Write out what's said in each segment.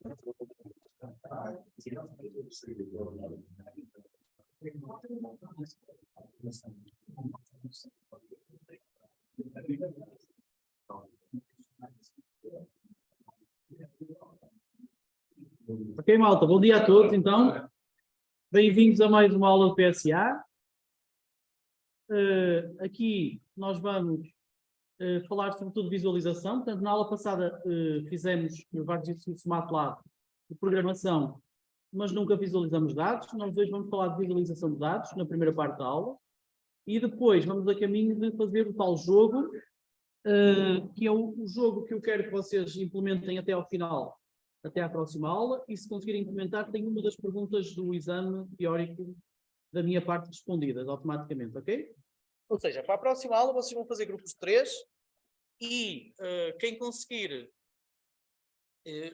Ok, malta, bom dia a todos, então. Bem-vindos a mais uma aula do PSA. Aqui nós vamos falar sobretudo de visualização. Portanto, na aula passada fizemos vários exercícios de MATLAB de programação, mas nunca visualizamos dados. Nós hoje vamos falar de visualização de dados, na primeira parte da aula. E depois vamos a caminho de fazer o tal jogo, que é o jogo que eu quero que vocês implementem até ao final, até à próxima aula, e se conseguirem implementar, tem uma das perguntas do exame teórico da minha parte respondidas automaticamente, ok? Ou seja, para a próxima aula vocês vão fazer grupos de 3 e quem conseguir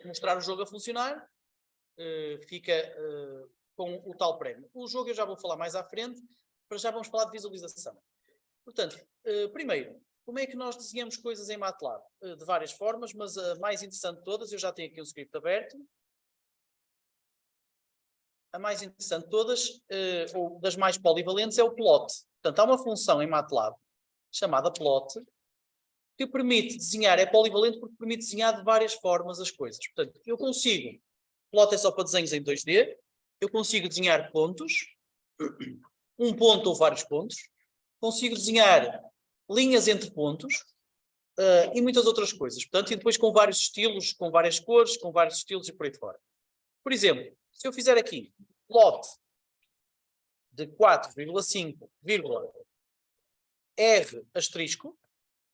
mostrar o jogo a funcionar fica com o tal prémio. O jogo eu já vou falar mais à frente, para já vamos falar de visualização. Portanto, primeiro, como é que nós desenhamos coisas em MATLAB? De várias formas, mas a mais interessante de todas, eu já tenho aqui um script aberto. A mais interessante de todas, ou das mais polivalentes, é o plot. Portanto, há uma função em MATLAB chamada plot, que permite desenhar, é polivalente porque permite desenhar de várias formas as coisas. Portanto, eu consigo, plot é só para desenhos em 2D, eu consigo desenhar pontos, um ponto ou vários pontos, consigo desenhar linhas entre pontos e muitas outras coisas. Portanto, e depois com vários estilos, com várias cores, com vários estilos e por aí fora. Por exemplo, se eu fizer aqui plot de 4,5, R asterisco, o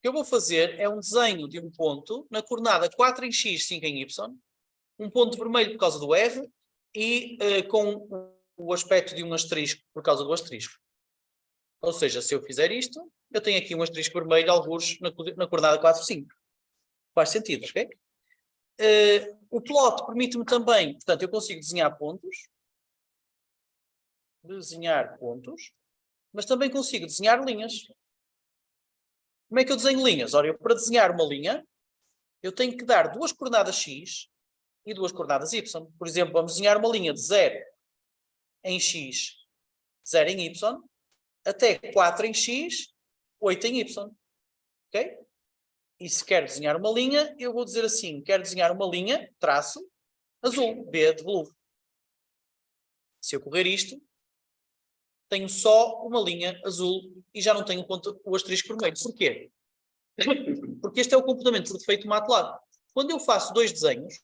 que eu vou fazer é um desenho de um ponto na coordenada 4 em X, 5 em Y, um ponto vermelho por causa do R e com o aspecto de um asterisco por causa do asterisco. Ou seja, se eu fizer isto, eu tenho aqui um asterisco vermelho, algures na coordenada 4, 5. Faz sentido, ok? O plot permite-me também, portanto, eu consigo desenhar pontos, mas também consigo desenhar linhas. Como é que eu desenho linhas? Ora, eu para desenhar uma linha, eu tenho que dar 2 coordenadas X e 2 coordenadas Y. Por exemplo, vamos desenhar uma linha de 0 em X, 0 em Y, até 4 em X, 8 em Y. Ok? E se quero desenhar uma linha, eu vou dizer assim, quero desenhar uma linha, traço, azul, B de blue. Se eu correr isto, tenho só uma linha azul e já não tenho o asterisco vermelho. Porquê? Porque este é o comportamento por defeito do MATLAB. Quando eu faço 2 desenhos,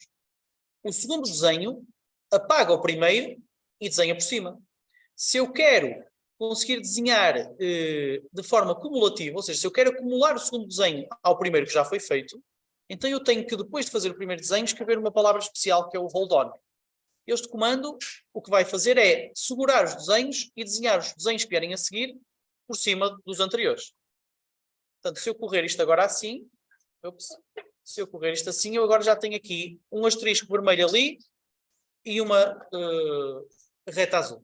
o segundo desenho apaga o primeiro e desenha por cima. Se eu quero conseguir desenhar de forma cumulativa, ou seja, se eu quero acumular o segundo desenho ao primeiro que já foi feito, então eu tenho que, depois de fazer o primeiro desenho, escrever uma palavra especial que é o hold on. Este comando o que vai fazer é segurar os desenhos e desenhar os desenhos que vierem a seguir por cima dos anteriores. Portanto, se eu correr isto agora assim, se eu correr isto assim, eu agora já tenho aqui um asterisco vermelho ali e uma reta azul.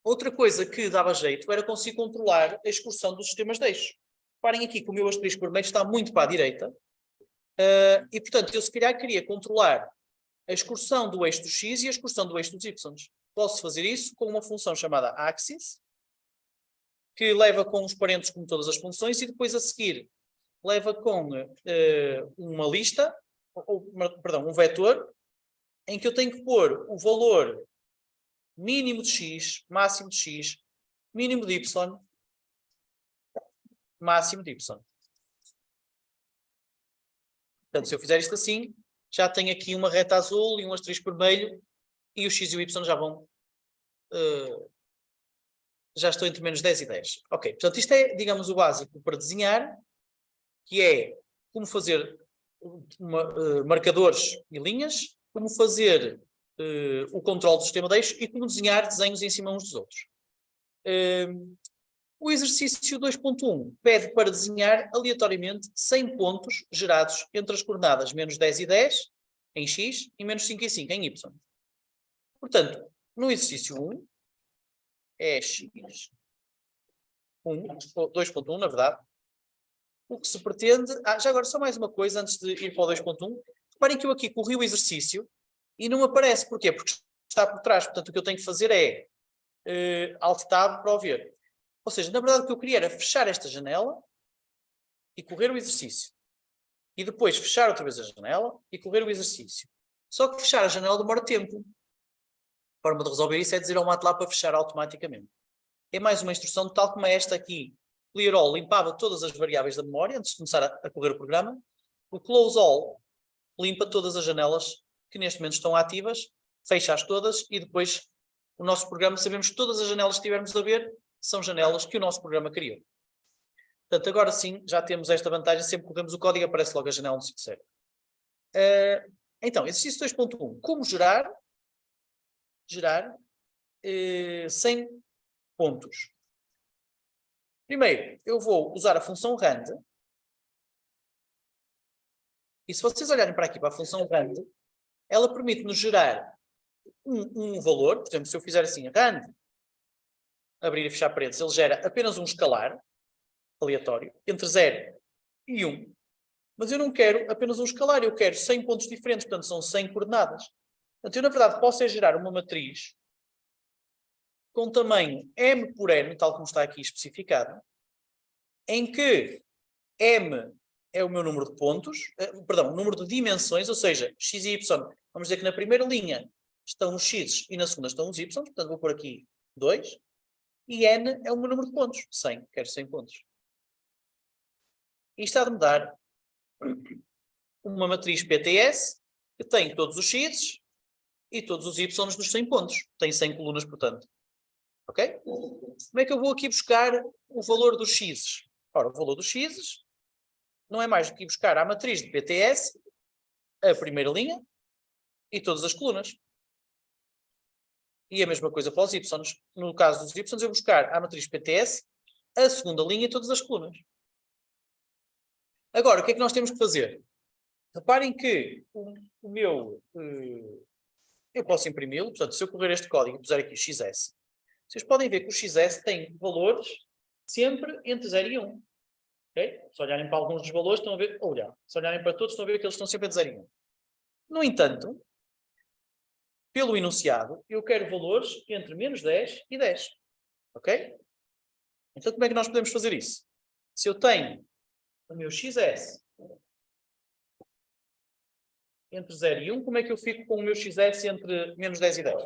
Outra coisa que dava jeito era conseguir controlar a excursão dos sistemas de eixo. Reparem aqui que o meu asterisco vermelho está muito para a direita e, portanto, eu se calhar queria controlar a excursão do eixo do X e a excursão do eixo dos Y. Posso fazer isso com uma função chamada axis, que leva com os parênteses como todas as funções e depois a seguir leva com uma lista, um vetor, em que eu tenho que pôr o valor mínimo de X, máximo de X, mínimo de Y, máximo de Y. Portanto, se eu fizer isto assim, já tenho aqui uma reta azul e um asterisco vermelho e o X e o Y já vão... já estou entre menos 10 e 10. Ok, portanto isto é, digamos, o básico para desenhar, que é como fazer marcadores e linhas, como fazer o controle do sistema de eixo e como desenhar desenhos em cima uns dos outros. O exercício 2.1 pede para desenhar aleatoriamente 100 pontos gerados entre as coordenadas menos 10 e 10 em X e menos 5 e 5 em Y. Portanto, no exercício 1 é X 2.1, na verdade. O que se pretende... já agora, só mais uma coisa antes de ir para o 2.1. Reparem que eu aqui corri o exercício e não aparece. Porquê? Porque está por trás. Portanto, o que eu tenho que fazer é Alt Tab para o ver. Ou seja, na verdade o que eu queria era fechar esta janela e correr o exercício. E depois fechar outra vez a janela e correr o exercício. Só que fechar a janela demora tempo. A forma de resolver isso é dizer ao MATLAB para fechar automaticamente. É mais uma instrução, tal como esta aqui. Clear All limpava todas as variáveis da memória antes de começar a correr o programa. O Close All limpa todas as janelas que neste momento estão ativas, fecha-as todas e depois o nosso programa, sabemos que todas as janelas que tivermos a ver são janelas que o nosso programa criou. Portanto, agora sim, já temos esta vantagem, sempre que corremos o código aparece logo a janela no sítio certo. Então, exercício 2.1. Como gerar 100 pontos. Primeiro, eu vou usar a função rand. E se vocês olharem para aqui, para a função rand, ela permite-nos gerar um valor. Por exemplo, se eu fizer assim, rand, abrir e fechar parênteses, ele gera apenas um escalar aleatório, entre 0 e 1. Mas eu não quero apenas um escalar, eu quero 100 pontos diferentes, portanto são 100 coordenadas. Portanto, eu na verdade posso gerar uma matriz com tamanho m por n, tal como está aqui especificado, em que m é o meu número de pontos, perdão, o número de dimensões, ou seja, x e y. Vamos dizer que na primeira linha estão os x e na segunda estão os y, portanto vou pôr aqui 2. E n é o meu número de pontos, 100, quero 100 pontos. Isto há de me dar uma matriz PTS que tem todos os x e todos os y dos 100 pontos. Tem 100 colunas, portanto. Ok? Como é que eu vou aqui buscar o valor dos x? Ora, o valor dos x não é mais do que ir buscar a matriz de PTS, a primeira linha e todas as colunas. E a mesma coisa para os y. No caso dos y, eu vou buscar a matriz PTS, a segunda linha e todas as colunas. Agora, o que é que nós temos que fazer? Reparem que o meu... eu posso imprimi-lo, portanto, se eu correr este código e puser aqui XS, vocês podem ver que o XS tem valores sempre entre 0 e 1. Okay? Se olharem para alguns dos valores, estão a ver... se olharem para todos, estão a ver que eles estão sempre entre 0 e 1. No entanto, pelo enunciado, eu quero valores entre menos 10 e 10. Ok? Então, como é que nós podemos fazer isso? Se eu tenho o meu XS entre 0 e 1, como é que eu fico com o meu XS entre menos 10 e 10?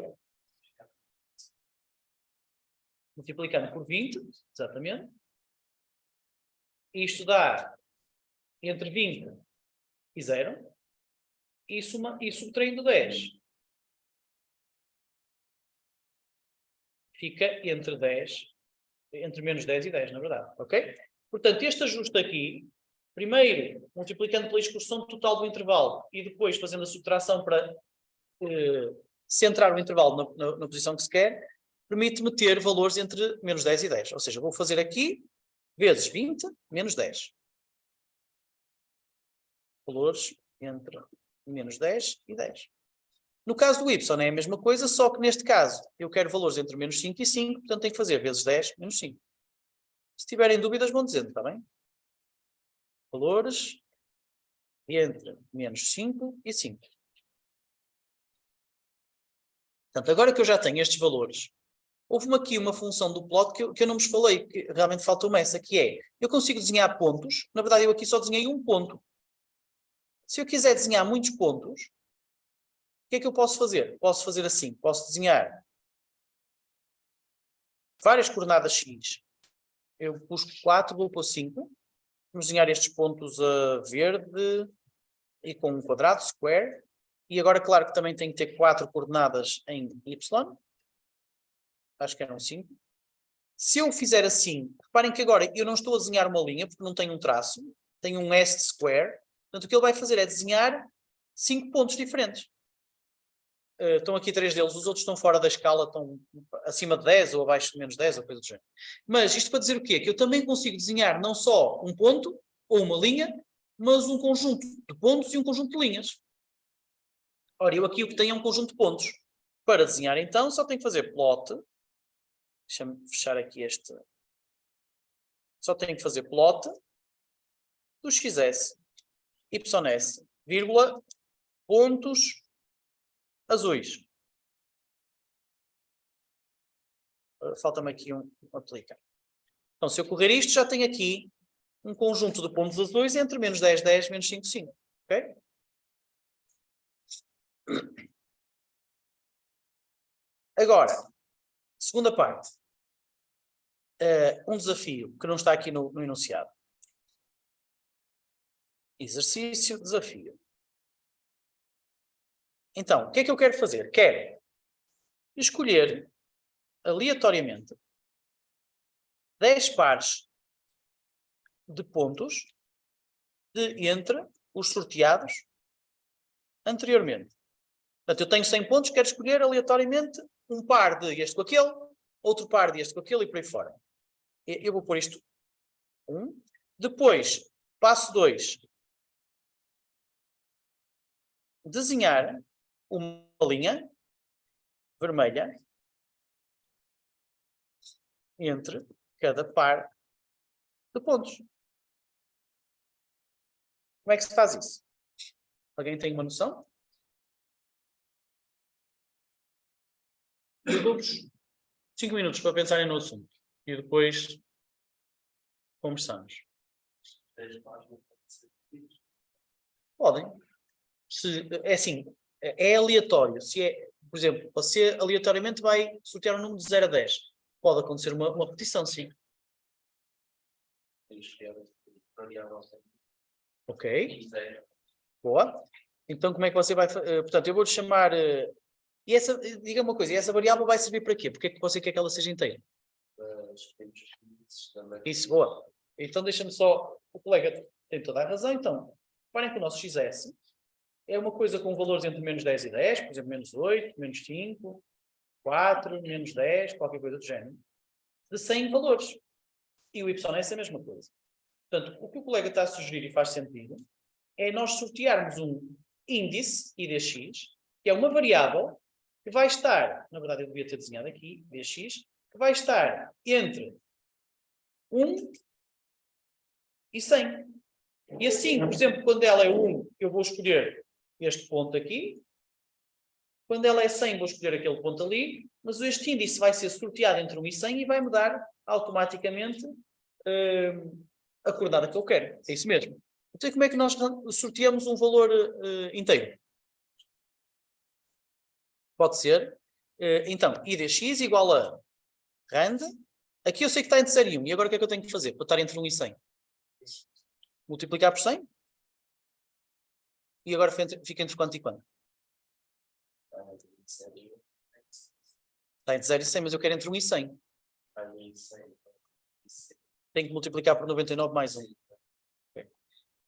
Multiplicando por 20, exatamente. Isto dá entre 20 e 0. E subtraindo 10. Fica entre menos 10 e 10, na verdade. Ok? Portanto, este ajuste aqui, primeiro multiplicando pela excursão total do intervalo e depois fazendo a subtração para centrar o intervalo na posição que se quer, permite-me ter valores entre menos 10 e 10. Ou seja, vou fazer aqui vezes 20 menos 10. Valores entre menos 10 e 10. No caso do y é a mesma coisa, só que neste caso eu quero valores entre menos 5 e 5, portanto tenho que fazer vezes 10 menos 5. Se tiverem dúvidas vão dizendo, está bem? Valores entre menos 5 e 5. Portanto, agora que eu já tenho estes valores, houve-me aqui uma função do plot que eu não vos falei, que realmente faltou-me essa, que é, eu consigo desenhar pontos, na verdade eu aqui só desenhei um ponto. Se eu quiser desenhar muitos pontos, o que é que eu posso fazer? Posso fazer assim, posso desenhar várias coordenadas x. Eu busco 4, vou pôr 5. Vamos desenhar estes pontos a verde e com um quadrado, square. E agora, claro que também tem que ter 4 coordenadas em y. Acho que eram 5. Se eu fizer assim, reparem que agora eu não estou a desenhar uma linha, porque não tenho um traço. Tenho um S de square. Portanto, o que ele vai fazer é desenhar 5 pontos diferentes. Estão aqui 3 deles, os outros estão fora da escala, estão acima de 10 ou abaixo de menos 10 ou coisa do género. Mas isto para dizer o quê? Que eu também consigo desenhar não só um ponto ou uma linha, mas um conjunto de pontos e um conjunto de linhas. Ora, eu aqui o que tenho é um conjunto de pontos. Para desenhar então, só tenho que fazer plot. Deixa-me fechar aqui este. Só tenho que fazer plot do XS, YS, vírgula, pontos azuis. Falta-me aqui um aplica. Então, se eu correr isto, já tenho aqui um conjunto de pontos azuis entre menos 10, 10, menos 5, 5. Ok? Agora, segunda parte. Um desafio que não está aqui no enunciado. Exercício, desafio. Então, o que é que eu quero fazer? Quero escolher aleatoriamente 10 pares de pontos entre os sorteados anteriormente. Portanto, eu tenho 100 pontos, quero escolher aleatoriamente um par de este com aquele, outro par de este com aquele e por aí fora. Eu vou pôr isto 1. Depois, passo 2. Desenhar uma linha vermelha entre cada par de pontos. Como é que se faz isso? Alguém tem uma noção? Eu dou-vos 5 minutos para pensarem no assunto e depois conversamos. Podem. É assim, é aleatório. Se é, por exemplo, você aleatoriamente vai sortear um número de 0 a 10. Pode acontecer uma repetição, sim. Ok. Boa. Então, como é que você vai... portanto, eu vou-lhe chamar... e essa, diga uma coisa, e essa variável vai servir para quê? Porque é que você quer que ela seja inteira? Isso, boa. Então, deixa-me só... O colega tem toda a razão. Então, reparem que o nosso XS é uma coisa com valores entre menos 10 e 10, por exemplo, menos 8, menos 5, 4, menos 10, qualquer coisa do género, de 100 valores. E o YS é a mesma coisa. Portanto, o que o colega está a sugerir e faz sentido é nós sortearmos um índice, IDX, que é uma variável que vai estar, na verdade eu devia ter desenhado aqui, IDX, que vai estar entre 1 e 100. E assim, por exemplo, quando ela é 1, eu vou escolher este ponto aqui. Quando ela é 100, vou escolher aquele ponto ali. Mas este índice vai ser sorteado entre 1 e 100 e vai me dar automaticamente a coordenada que eu quero. É isso mesmo. Então, como é que nós sorteamos um valor inteiro? Pode ser. Então, IDX igual a RAND. Aqui eu sei que está entre 0 e 1. E agora o que é que eu tenho que fazer para estar entre 1 e 100? Multiplicar por 100. E agora fica entre quanto e quanto? Está entre 0 e 100, mas eu quero entre 1 e 100. Tenho que multiplicar por 99 mais 1. Okay.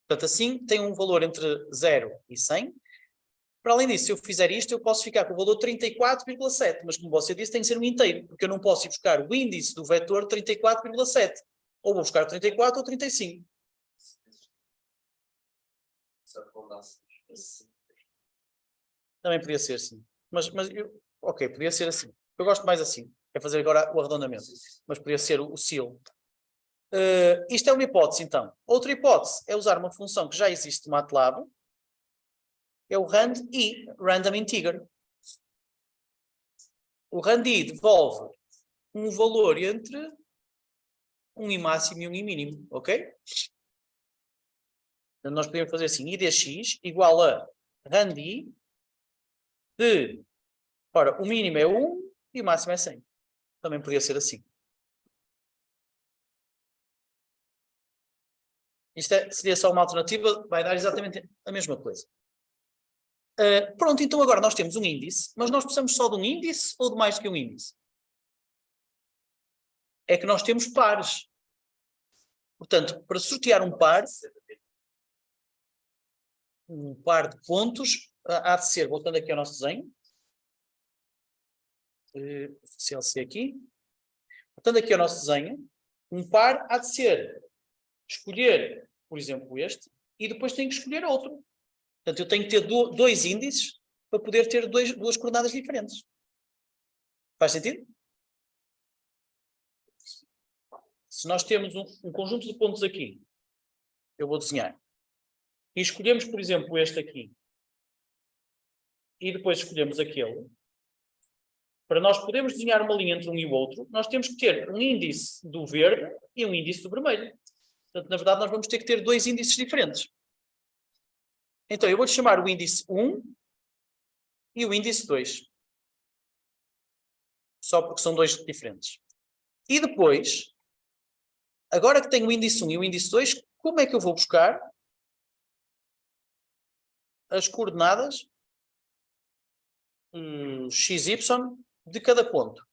Portanto, assim tem um valor entre 0 e 100. Para além disso, se eu fizer isto, eu posso ficar com o valor 34,7. Mas como você disse, tem que ser um inteiro. Porque eu não posso ir buscar o índice do vetor 34,7. Ou vou buscar 34 ou 35. Também podia ser assim. Ok, podia ser assim. Eu gosto mais assim. É fazer agora o arredondamento. Mas podia ser o seal. Isto é uma hipótese, então. Outra hipótese é usar uma função que já existe no MATLAB. É o RAND-I, Random Integer. O RAND-I devolve um valor entre um I máximo e um I mínimo. Ok? Então nós podemos fazer assim. IDX igual a RAND-I de... Ora, o mínimo é 1 e o máximo é 100. Também podia ser assim. Isto seria só uma alternativa, vai dar exatamente a mesma coisa. Pronto, então agora nós temos um índice, mas nós precisamos só de um índice ou de mais do que um índice? É que nós temos pares. Portanto, para sortear um par de pontos, há de ser, voltando aqui ao nosso desenho, CLC aqui, voltando aqui ao nosso desenho, um par há de ser escolher, por exemplo, este, e depois tenho que escolher outro. Portanto, eu tenho que ter dois índices para poder ter duas coordenadas diferentes. Faz sentido? Se nós temos um conjunto de pontos aqui, eu vou desenhar, e escolhemos, por exemplo, este aqui, e depois escolhemos aquele. Para nós podermos desenhar uma linha entre um e o outro, nós temos que ter um índice do verde e um índice do vermelho. Portanto, na verdade, nós vamos ter que ter dois índices diferentes. Então, eu vou-lhe chamar o índice 1 e o índice 2. Só porque são dois diferentes. E depois, agora que tenho o índice 1 e o índice 2, como é que eu vou buscar as coordenadas XY de cada ponto?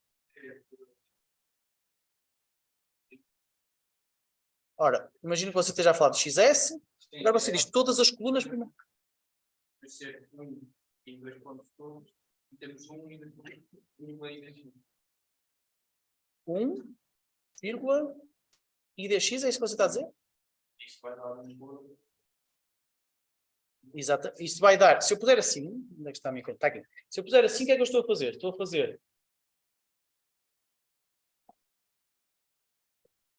Ora, imagino que você esteja a falar de XS, agora você diz todas as colunas primeiro. Vai ser 1 e 2 pontos todos, e temos 1 e 2 pontos. 1, vírgula, e dx, é isso que você está a dizer? Isto vai dar um. Exato. Isto vai dar, se eu puser assim, onde é que está a minha coisa? Está aqui. Se eu puser assim, o que é que eu estou a fazer? Estou a fazer.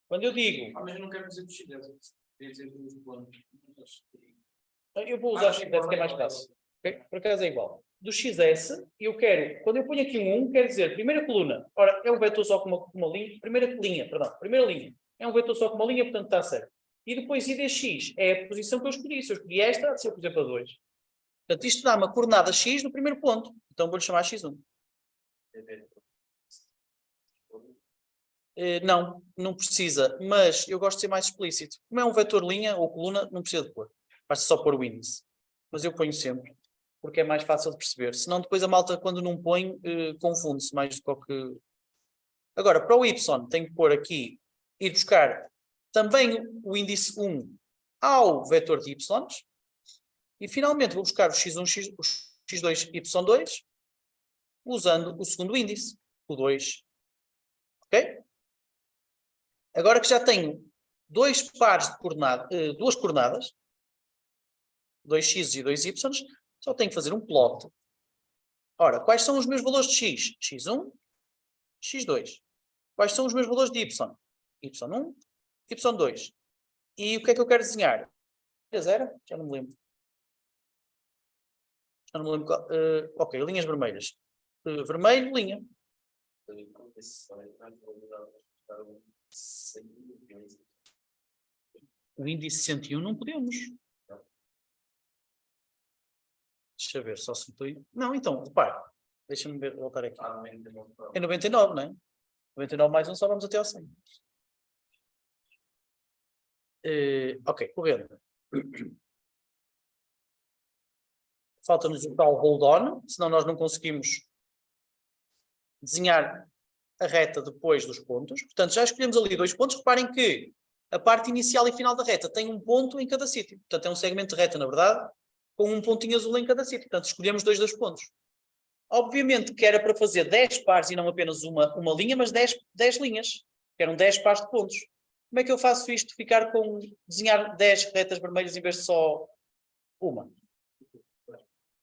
Quando eu digo. Mas eu não quero dizer do X, quero dizer dos pontos. Eu vou usar o XS, que é mais fácil. Okay? Por acaso é igual. Do XS, eu quero, quando eu ponho aqui um 1, quer dizer, primeira coluna, ora, é um vetor só com uma linha, primeira linha, é um vetor só com uma linha, portanto está certo. E depois IDX é a posição que eu escolhi. Se eu escolhi esta, há de ser, por exemplo, a 2. Portanto, isto dá uma coordenada X no primeiro ponto. Então vou-lhe chamar X1. Não, não precisa, mas eu gosto de ser mais explícito. Como é um vetor linha ou coluna, não precisa de pôr. Basta só pôr o índice. Mas eu ponho sempre, porque é mais fácil de perceber. Senão depois a malta, quando não põe, confunde-se mais do que... Agora, para o Y, tenho que pôr aqui, ir buscar também o índice 1 ao vetor de Y. E finalmente vou buscar o X1, o X2, Y2, usando o segundo índice, o 2. Ok? Agora que já tenho dois pares de duas coordenadas, 2x e 2y, só tenho que fazer um plot. Ora, quais são os meus valores de x? x1, x2. Quais são os meus valores de y? y1, y2. E o que é que eu quero desenhar? Era? Já não me lembro. Já não me lembro qual. Ok, linhas vermelhas. Vermelho, linha. O índice 101 não podemos. Deixa eu ver, só se estou... Não, então, repare. Deixa-me voltar aqui. É 99, não é? 99 mais 1, só vamos até ao 100. Ok, correndo. Falta-nos o tal hold on, senão nós não conseguimos desenhar a reta depois dos pontos. Portanto, já escolhemos ali 2 pontos. Reparem que a parte inicial e final da reta tem um ponto em cada sítio. Portanto, é um segmento de reta, na verdade, com um pontinho azul em cada sítio. Portanto, escolhemos 2 dos pontos. Obviamente que era para fazer 10 pares e não apenas uma linha, mas 10 linhas. Que eram 10 pares de pontos. Como é que eu faço isto? Desenhar 10 retas vermelhas em vez de só uma?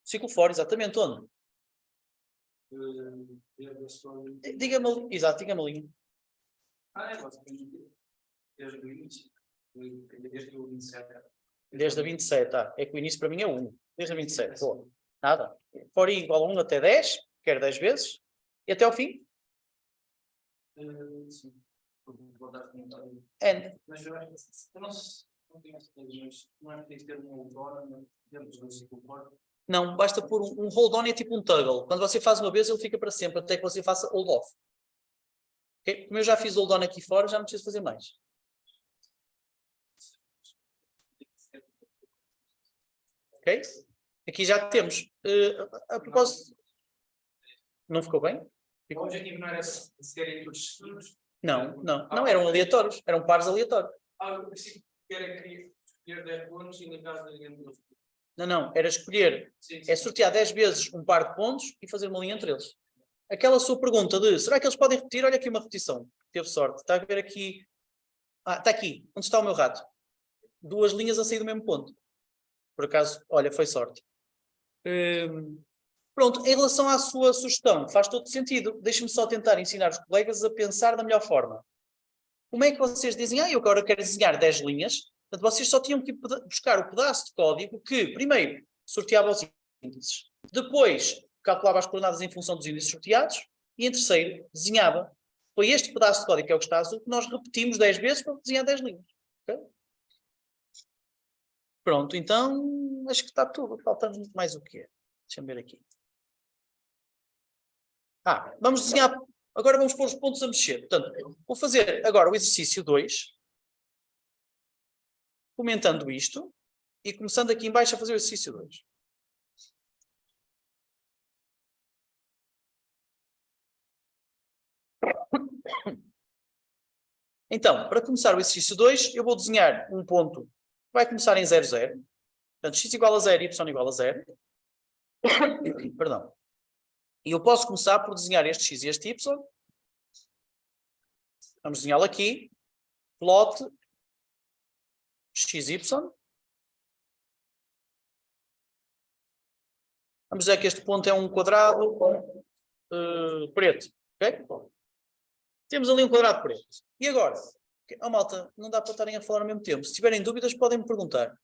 Ciclo fora, exatamente. Onde? Diga-me, exato, diga-me a linha. Desde o início. Desde o 27. Desde a 27, é que o início para mim é 1. Desde a 27, boa. Nada. For i igual a 1 até 10, quer 10 vezes, e até ao fim? Sim. N. Mas eu acho que não tenho essa coisa, mas não é preciso ter uma autónoma dentro do ciclo fora. Não, basta pôr um hold on, é tipo um toggle. Quando você faz uma vez, ele fica para sempre, até que você faça hold off. Okay? Como eu já fiz hold on aqui fora, já não preciso fazer mais. Ok? Aqui já temos. A propósito. Não ficou bem? O objetivo não era serem todos seguidos? Não, eram aleatórios. Eram pares aleatórios. Eu pensei que era escolher 10 pontos e ligar a linha dos. Não, era escolher. Sim. É sortear 10 vezes um par de pontos e fazer uma linha entre eles. Aquela sua pergunta de, será que eles podem repetir? Olha aqui uma repetição. Teve sorte. Está a ver aqui. Está aqui. Onde está o meu rato? 2 linhas a sair do mesmo ponto. Por acaso, olha, foi sorte. Pronto, em relação à sua sugestão, faz todo sentido. Deixe-me só tentar ensinar os colegas a pensar da melhor forma. Como é que vocês dizem, eu agora quero desenhar 10 linhas, portanto vocês só tinham que buscar o pedaço de código que, primeiro, sorteava os índices. Depois, calculava as coordenadas em função dos índices sorteados. E em terceiro, desenhava. Foi este pedaço de código que é o que está azul que nós repetimos 10 vezes para desenhar 10 linhas. Okay? Pronto, então acho que está tudo. Faltando mais o quê? Deixa-me ver aqui. Vamos desenhar. Agora vamos pôr os pontos a mexer. Portanto, vou fazer agora o exercício 2, comentando isto, e começando aqui em baixo a fazer o exercício 2. Então, para começar o exercício 2, eu vou desenhar um ponto que vai começar em 0, 0. Portanto, x igual a 0 e y igual a 0. Perdão. E eu posso começar por desenhar este x e este y. Vamos desenhá-lo aqui. Plot xy. Vamos dizer que este ponto é um quadrado preto. Ok? Temos ali um quadrado preto. E agora? Malta, não dá para estarem a falar ao mesmo tempo. Se tiverem dúvidas, podem me perguntar.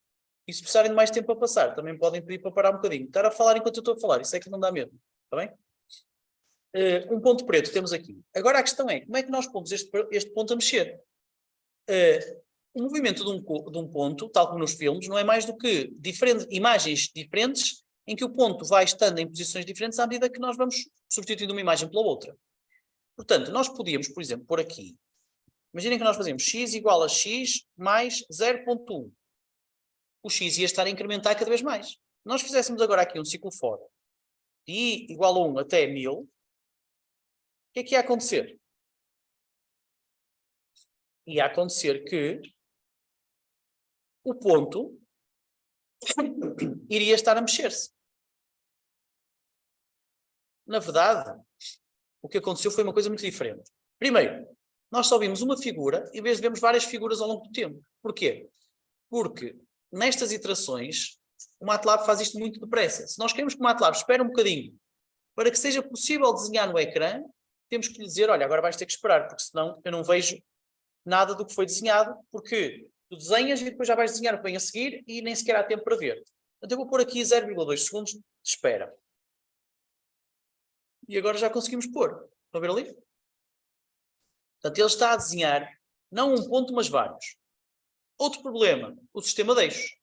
E se precisarem de mais tempo a passar, também podem pedir para parar um bocadinho. Estar a falar enquanto eu estou a falar, isso é que não dá mesmo. Está bem? Um ponto preto temos aqui. Agora a questão é, como é que nós pomos este ponto a mexer? O movimento de um ponto, tal como nos filmes, não é mais do que imagens diferentes em que o ponto vai estando em posições diferentes à medida que nós vamos substituindo uma imagem pela outra. Portanto, nós podíamos, por exemplo, pôr aqui. Imaginem que nós fazemos x igual a x mais 0,1. O x ia estar a incrementar cada vez mais. Se nós fizéssemos agora aqui um ciclo for de i igual a 1 até 1000, o que é que ia acontecer? Ia acontecer que o ponto iria estar a mexer-se. Na verdade, o que aconteceu foi uma coisa muito diferente. Primeiro, nós só vimos uma figura em vez de vermos várias figuras ao longo do tempo. Porquê? Porque nestas iterações, o MATLAB faz isto muito depressa. Se nós queremos que o MATLAB espere um bocadinho para que seja possível desenhar no ecrã, temos que lhe dizer, olha, agora vais ter que esperar, porque senão eu não vejo nada do que foi desenhado, porque tu desenhas e depois já vais desenhar o que vem a seguir e nem sequer há tempo para ver. Então eu vou pôr aqui 0,2 segundos de espera. E agora já conseguimos pôr. Estão a ver ali? Portanto, ele está a desenhar não um ponto, mas vários. Outro problema, o sistema de eixos.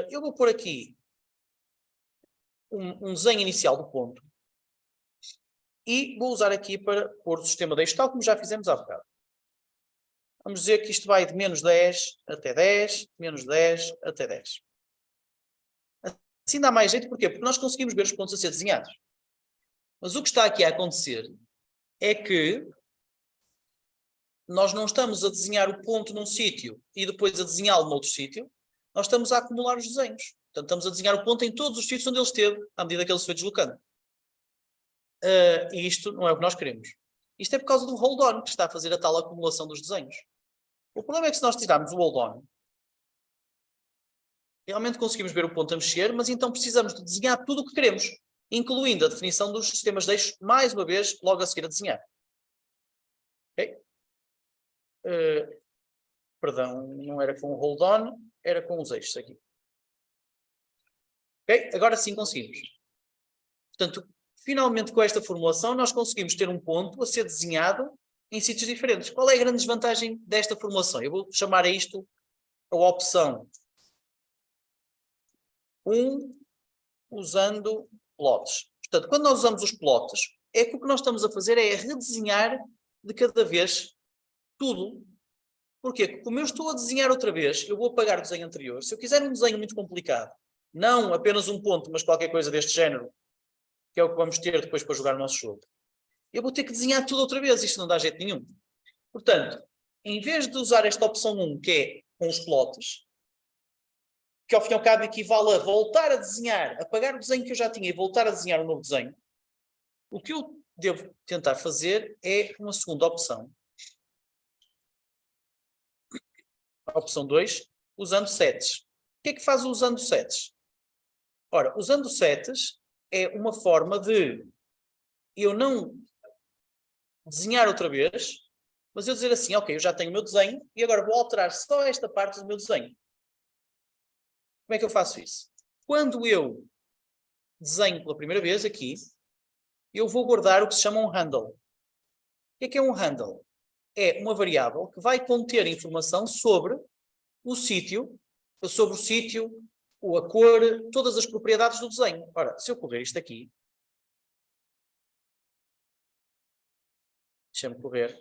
Eu vou pôr aqui um desenho inicial do ponto e vou usar aqui para pôr o sistema de eixos, tal como já fizemos há bocado. Vamos dizer que isto vai de menos 10 até 10, menos 10 até 10. Assim dá mais jeito, porquê? Porque nós conseguimos ver os pontos a ser desenhados. Mas o que está aqui a acontecer é que nós não estamos a desenhar o ponto num sítio e depois a desenhá-lo noutro sítio. Nós estamos a acumular os desenhos. Portanto, estamos a desenhar o ponto em todos os sítios onde ele esteve, à medida que ele se foi deslocando. E isto não é o que nós queremos. Isto é por causa do hold-on, que está a fazer a tal acumulação dos desenhos. O problema é que se nós tirarmos o hold-on, realmente conseguimos ver o ponto a mexer, mas então precisamos de desenhar tudo o que queremos, incluindo a definição dos sistemas de eixos, mais uma vez, logo a seguir a desenhar. Ok? Perdão, não era com o hold-on, era com os eixos aqui. Ok? Agora sim conseguimos. Portanto, finalmente com esta formulação nós conseguimos ter um ponto a ser desenhado em sítios diferentes. Qual é a grande desvantagem desta formulação? Eu vou chamar a isto a opção 1 usando plots. Portanto, quando nós usamos os plots, é que o que nós estamos a fazer é redesenhar de cada vez tudo. Porquê? Porque como eu estou a desenhar outra vez, eu vou apagar o desenho anterior. Se eu quiser um desenho muito complicado, não apenas um ponto, mas qualquer coisa deste género, que é o que vamos ter depois para jogar o nosso jogo, eu vou ter que desenhar tudo outra vez. Isto não dá jeito nenhum. Portanto, em vez de usar esta opção 1, que é com os plots, que ao fim e ao cabo equivale a voltar a desenhar, apagar o desenho que eu já tinha e voltar a desenhar um novo desenho, o que eu devo tentar fazer é uma segunda opção. A opção 2, usando sets. O que é que faz o usando sets? Ora, usando sets é uma forma de eu não desenhar outra vez, mas eu dizer assim, ok, eu já tenho o meu desenho e agora vou alterar só esta parte do meu desenho. Como é que eu faço isso? Quando eu desenho pela primeira vez aqui, eu vou guardar o que se chama um handle. O que é um handle? É uma variável que vai conter informação sobre o sítio, a cor, todas as propriedades do desenho. Ora, se eu correr isto aqui, deixa-me correr,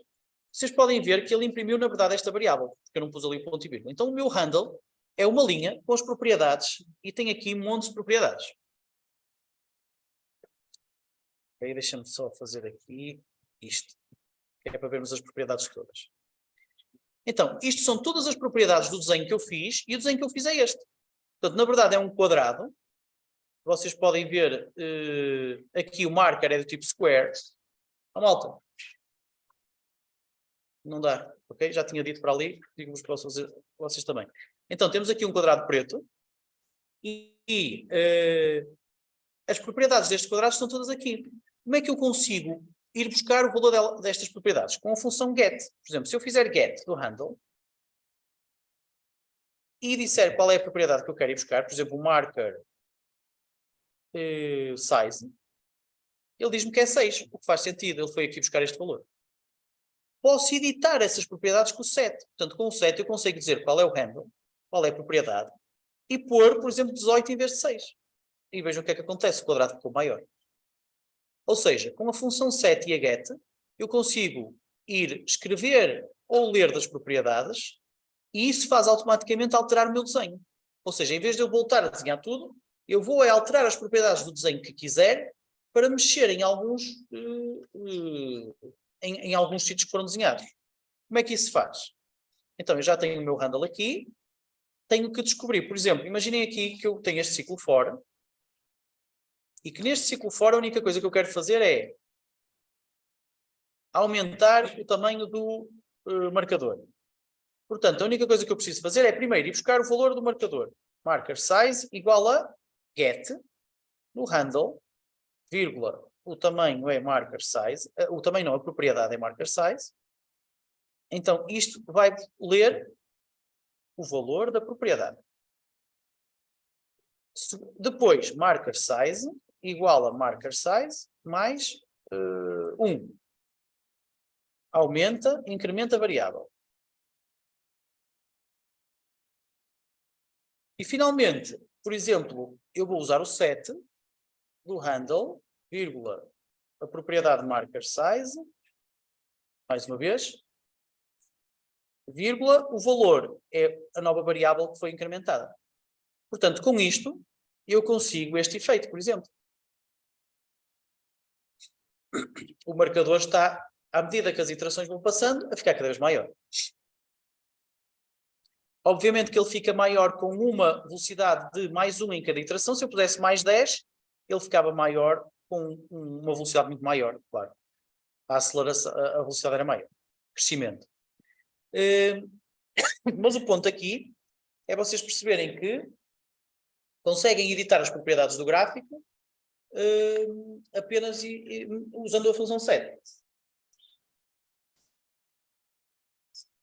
vocês podem ver que ele imprimiu, na verdade, esta variável, porque eu não pus ali o ponto e vírgula. Então, o meu handle é uma linha com as propriedades e tem aqui montes de propriedades. Aí deixa-me só fazer aqui isto, que é para vermos as propriedades todas. Então, isto são todas as propriedades do desenho que eu fiz e o desenho que eu fiz é este. Portanto, na verdade é um quadrado. Vocês podem ver aqui o marker é do tipo square. Malta. Não dá, ok? Já tinha dito para ali, digo-vos para vocês também. Então, temos aqui um quadrado preto e as propriedades destes quadrados estão todas aqui. Como é que eu consigo ir buscar o valor destas propriedades? Com a função get. Por exemplo, se eu fizer get do handle e disser qual é a propriedade que eu quero ir buscar, por exemplo, o marker size, ele diz-me que é 6, o que faz sentido, ele foi aqui buscar este valor. Posso editar essas propriedades com o set. Portanto, com o set eu consigo dizer qual é o handle, qual é a propriedade, e pôr, por exemplo, 18 em vez de 6. E vejam o que é que acontece, o quadrado ficou maior. Ou seja, com a função set e a get, eu consigo ir escrever ou ler das propriedades, e isso faz automaticamente alterar o meu desenho. Ou seja, em vez de eu voltar a desenhar tudo, eu vou alterar as propriedades do desenho que quiser para mexer em alguns em alguns sítios que foram desenhados. Como é que isso se faz? Então, eu já tenho o meu handle aqui, tenho que descobrir, por exemplo, imaginem aqui que eu tenho este ciclo for, e que neste ciclo for a única coisa que eu quero fazer é aumentar o tamanho do marcador. Portanto, a única coisa que eu preciso fazer é, primeiro, ir buscar o valor do marcador. Marker size igual a get, no handle, vírgula, o tamanho é marker size, o tamanho não, a propriedade é marker size. Então, isto vai ler o valor da propriedade. Depois, marker size igual a marker size mais 1. Aumenta, incrementa a variável. E finalmente, por exemplo, eu vou usar o set do handle, vírgula, a propriedade marker size, mais uma vez, vírgula, o valor é a nova variável que foi incrementada. Portanto, com isto, eu consigo este efeito, por exemplo. O marcador está, à medida que as iterações vão passando, a ficar cada vez maior. Obviamente que ele fica maior com uma velocidade de mais 1 em cada iteração. Se eu pusesse mais 10, ele ficava maior com uma velocidade muito maior, claro. A aceleração, a velocidade era maior. Crescimento. Mas o ponto aqui é vocês perceberem que conseguem editar as propriedades do gráfico apenas usando a função set.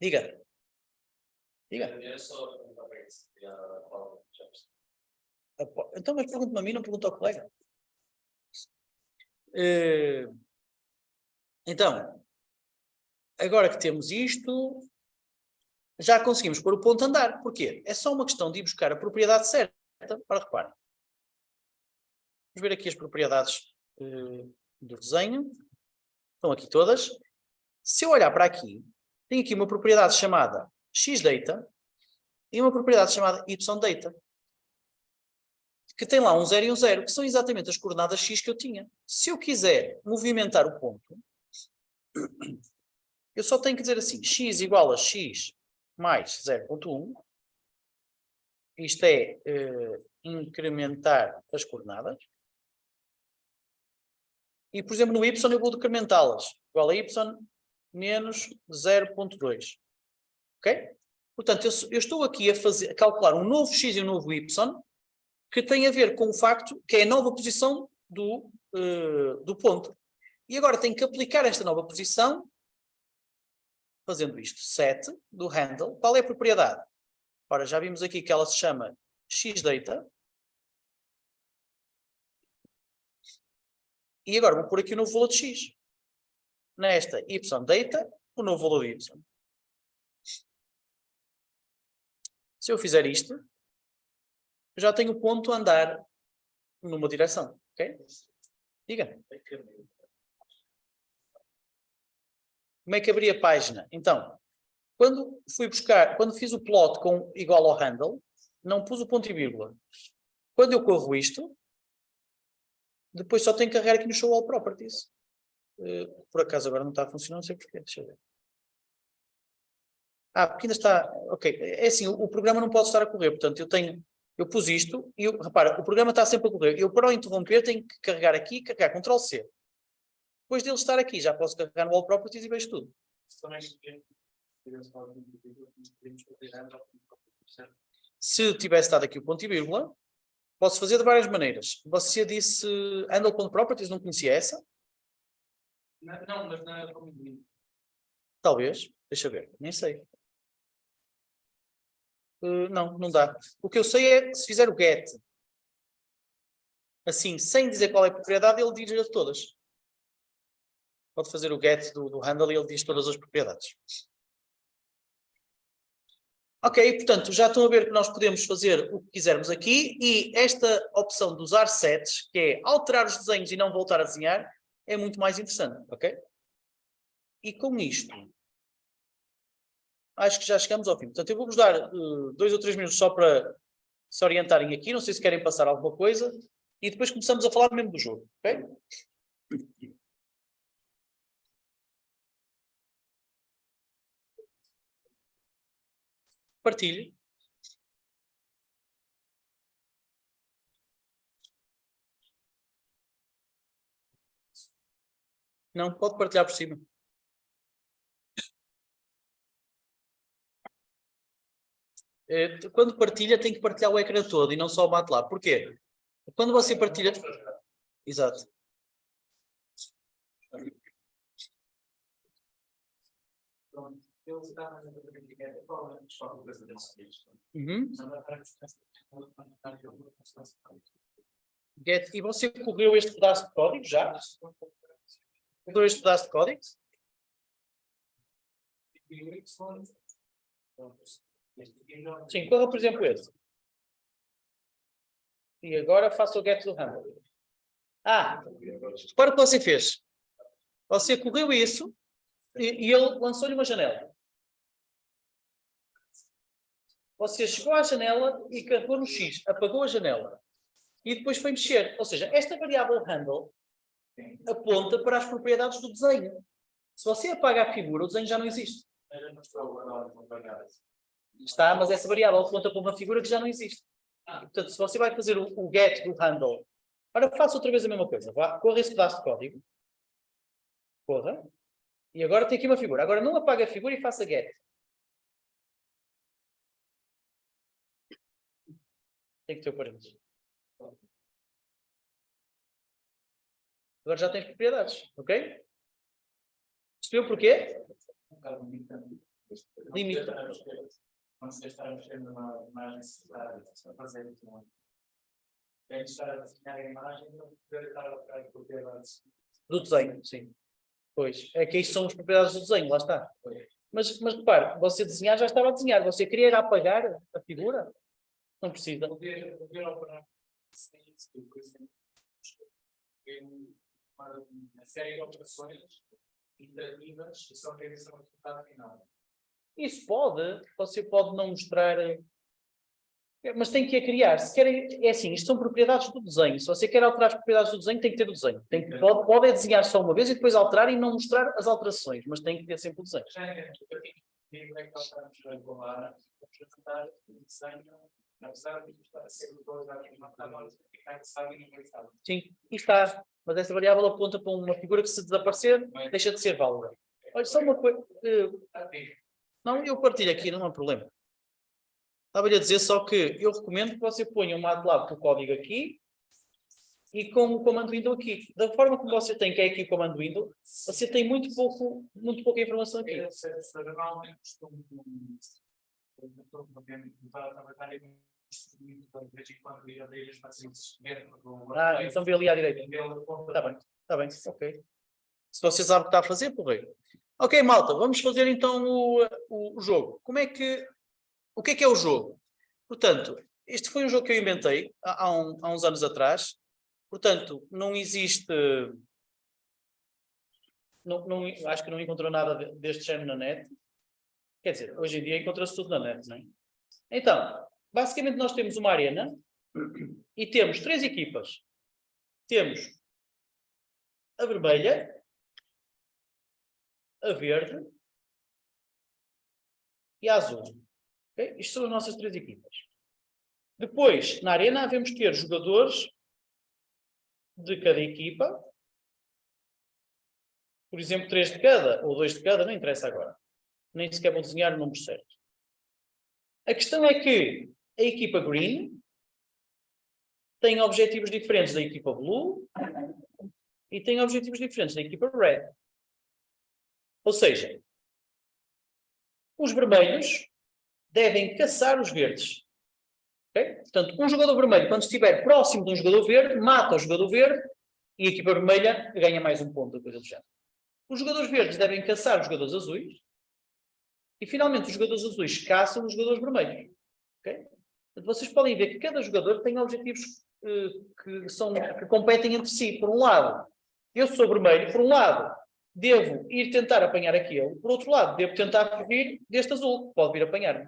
Diga. Diga. Então, mas pergunta-me a mim, não pergunta ao colega. Então, agora que temos isto, já conseguimos pôr o ponto a andar. Porquê? É só uma questão de ir buscar a propriedade certa. Ora, reparem. Vamos ver aqui as propriedades do desenho. Estão aqui todas. Se eu olhar para aqui, tem aqui uma propriedade chamada xData e uma propriedade chamada YData. Que tem lá um 0 e um 0, que são exatamente as coordenadas x que eu tinha. Se eu quiser movimentar o ponto, eu só tenho que dizer assim, x igual a x mais 0.1. Isto é incrementar as coordenadas. E, por exemplo, no y eu vou decrementá-las. Igual a y menos 0.2. Ok? Portanto, eu estou aqui a calcular um novo x e um novo y que tem a ver com o facto que é a nova posição do ponto. E agora tenho que aplicar esta nova posição fazendo isto. Set do handle. Qual é a propriedade? Ora, já vimos aqui que ela se chama xData. E agora vou pôr aqui o novo valor de x. Nesta y data, o novo valor de y. Se eu fizer isto, eu já tenho o ponto a andar numa direção. Ok? Diga. Como é que abri a página? Então, quando fiz o plot com igual ao handle, não pus o ponto e vírgula. Quando eu corro isto, depois só tenho que carregar aqui no Show All Properties. Por acaso agora não está a funcionar, não sei porquê. Deixa eu ver. Porque ainda está... Ok, é assim, o programa não pode estar a correr, portanto eu pus isto e, repara, o programa está sempre a correr. Eu para o interromper tenho que carregar aqui, carregar Ctrl+C. Depois dele estar aqui, já posso carregar no All Properties e vejo tudo. Se tivesse estado aqui o ponto e vírgula, posso fazer de várias maneiras. Você disse handle.properties, não conhecia essa? Não, mas não é como. Talvez. Deixa eu ver. Nem sei. Não dá. O que eu sei é que se fizer o get, assim, sem dizer qual é a propriedade, ele diz todas. Pode fazer o get do handle e ele diz todas as propriedades. Ok, portanto, já estão a ver que nós podemos fazer o que quisermos aqui e esta opção de usar sets, que é alterar os desenhos e não voltar a desenhar, é muito mais interessante, ok? E com isto, acho que já chegamos ao fim. Portanto, eu vou-vos dar 2 ou 3 minutos só para se orientarem aqui, não sei se querem passar alguma coisa, e depois começamos a falar mesmo do jogo, ok? Partilhe. Não, pode partilhar por cima. Quando partilha, tem que partilhar o ecrã todo e não só o MATLAB. Porquê? Quando você partilha... Exato. Uhum. Get. E você correu este pedaço de código já? Correu este pedaço de código? Sim, corra por exemplo este. E agora faça o get do handle. Repara o que você fez. Você correu isso e ele lançou-lhe uma janela. Você chegou à janela e carregou no X, apagou a janela. E depois foi mexer. Ou seja, esta variável handle aponta para as propriedades do desenho. Se você apaga a figura, o desenho já não existe. Está, mas essa variável aponta para uma figura que já não existe. Portanto, se você vai fazer o get do handle, agora faça outra vez a mesma coisa. Corra esse pedaço de código. Corra. E agora tem aqui uma figura. Agora não apaga a figura e faça get. Tem que ter o parênteses. Agora já tens propriedades, ok? Percebeu porquê? Limita. Quando você está mexendo numa imagem a fazer isso, é estar a desenhar a imagem e não poder estar atrás de propriedades. Do desenho, sim. Pois, é que isto são as propriedades do desenho, lá está. Mas repare, você desenhar já estava a desenhar. Você queria apagar a figura? Não precisa. Poder operar sem isso, por exemplo, uma série de operações interativas que só realizam o resultado final. Isso pode. Você pode não mostrar... Mas tem que a criar. Se quer, é assim, isto são propriedades do desenho. Se você quer alterar as propriedades do desenho, tem que ter o desenho. Pode desenhar só uma vez e depois alterar e não mostrar as alterações, mas tem que ter sempre o desenho. Sim, e está. Mas essa variável aponta para uma figura que, se desaparecer, deixa de ser válida. Olha, só uma coisa. Não, eu partilho aqui, não há problema. Estava-lhe a dizer só que eu recomendo que você ponha um MATLAB com o código aqui e com o comando window aqui. Da forma como você tem, que é aqui o comando window, você tem muito pouca informação aqui. de vez em quando ir abrir os pacientes dentro do. Então vê ali à direita. Está bem, ok. Se você sabe o que está a fazer, porreiro. Ok, malta, vamos fazer então o jogo. O que é o jogo? Portanto, este foi um jogo que eu inventei há uns anos atrás. Portanto, não existe... acho que não encontrou nada deste género na net. Quer dizer, hoje em dia encontra-se tudo na net, não é? Então, basicamente nós temos uma arena e temos 3 equipas. Temos a vermelha, a verde e a azul. Okay? Isto são as nossas 3 equipas. Depois, na arena, devemos ter jogadores de cada equipa. Por exemplo, 3 de cada, ou 2 de cada, não interessa agora. Nem sequer vou desenhar o número certo. A questão é que a equipa green tem objetivos diferentes da equipa blue e tem objetivos diferentes da equipa red. Ou seja, os vermelhos devem caçar os verdes. Okay? Portanto, um jogador vermelho, quando estiver próximo de um jogador verde, mata o jogador verde e a equipa vermelha ganha mais um ponto, coisa do género. Os jogadores verdes devem caçar os jogadores azuis e, finalmente, os jogadores azuis caçam os jogadores vermelhos. Okay? Portanto, vocês podem ver que cada jogador tem objetivos que competem entre si. Por um lado, eu sou vermelho, por um lado, devo ir tentar apanhar aquele, por outro lado, devo tentar fugir deste azul, que pode vir apanhar-me.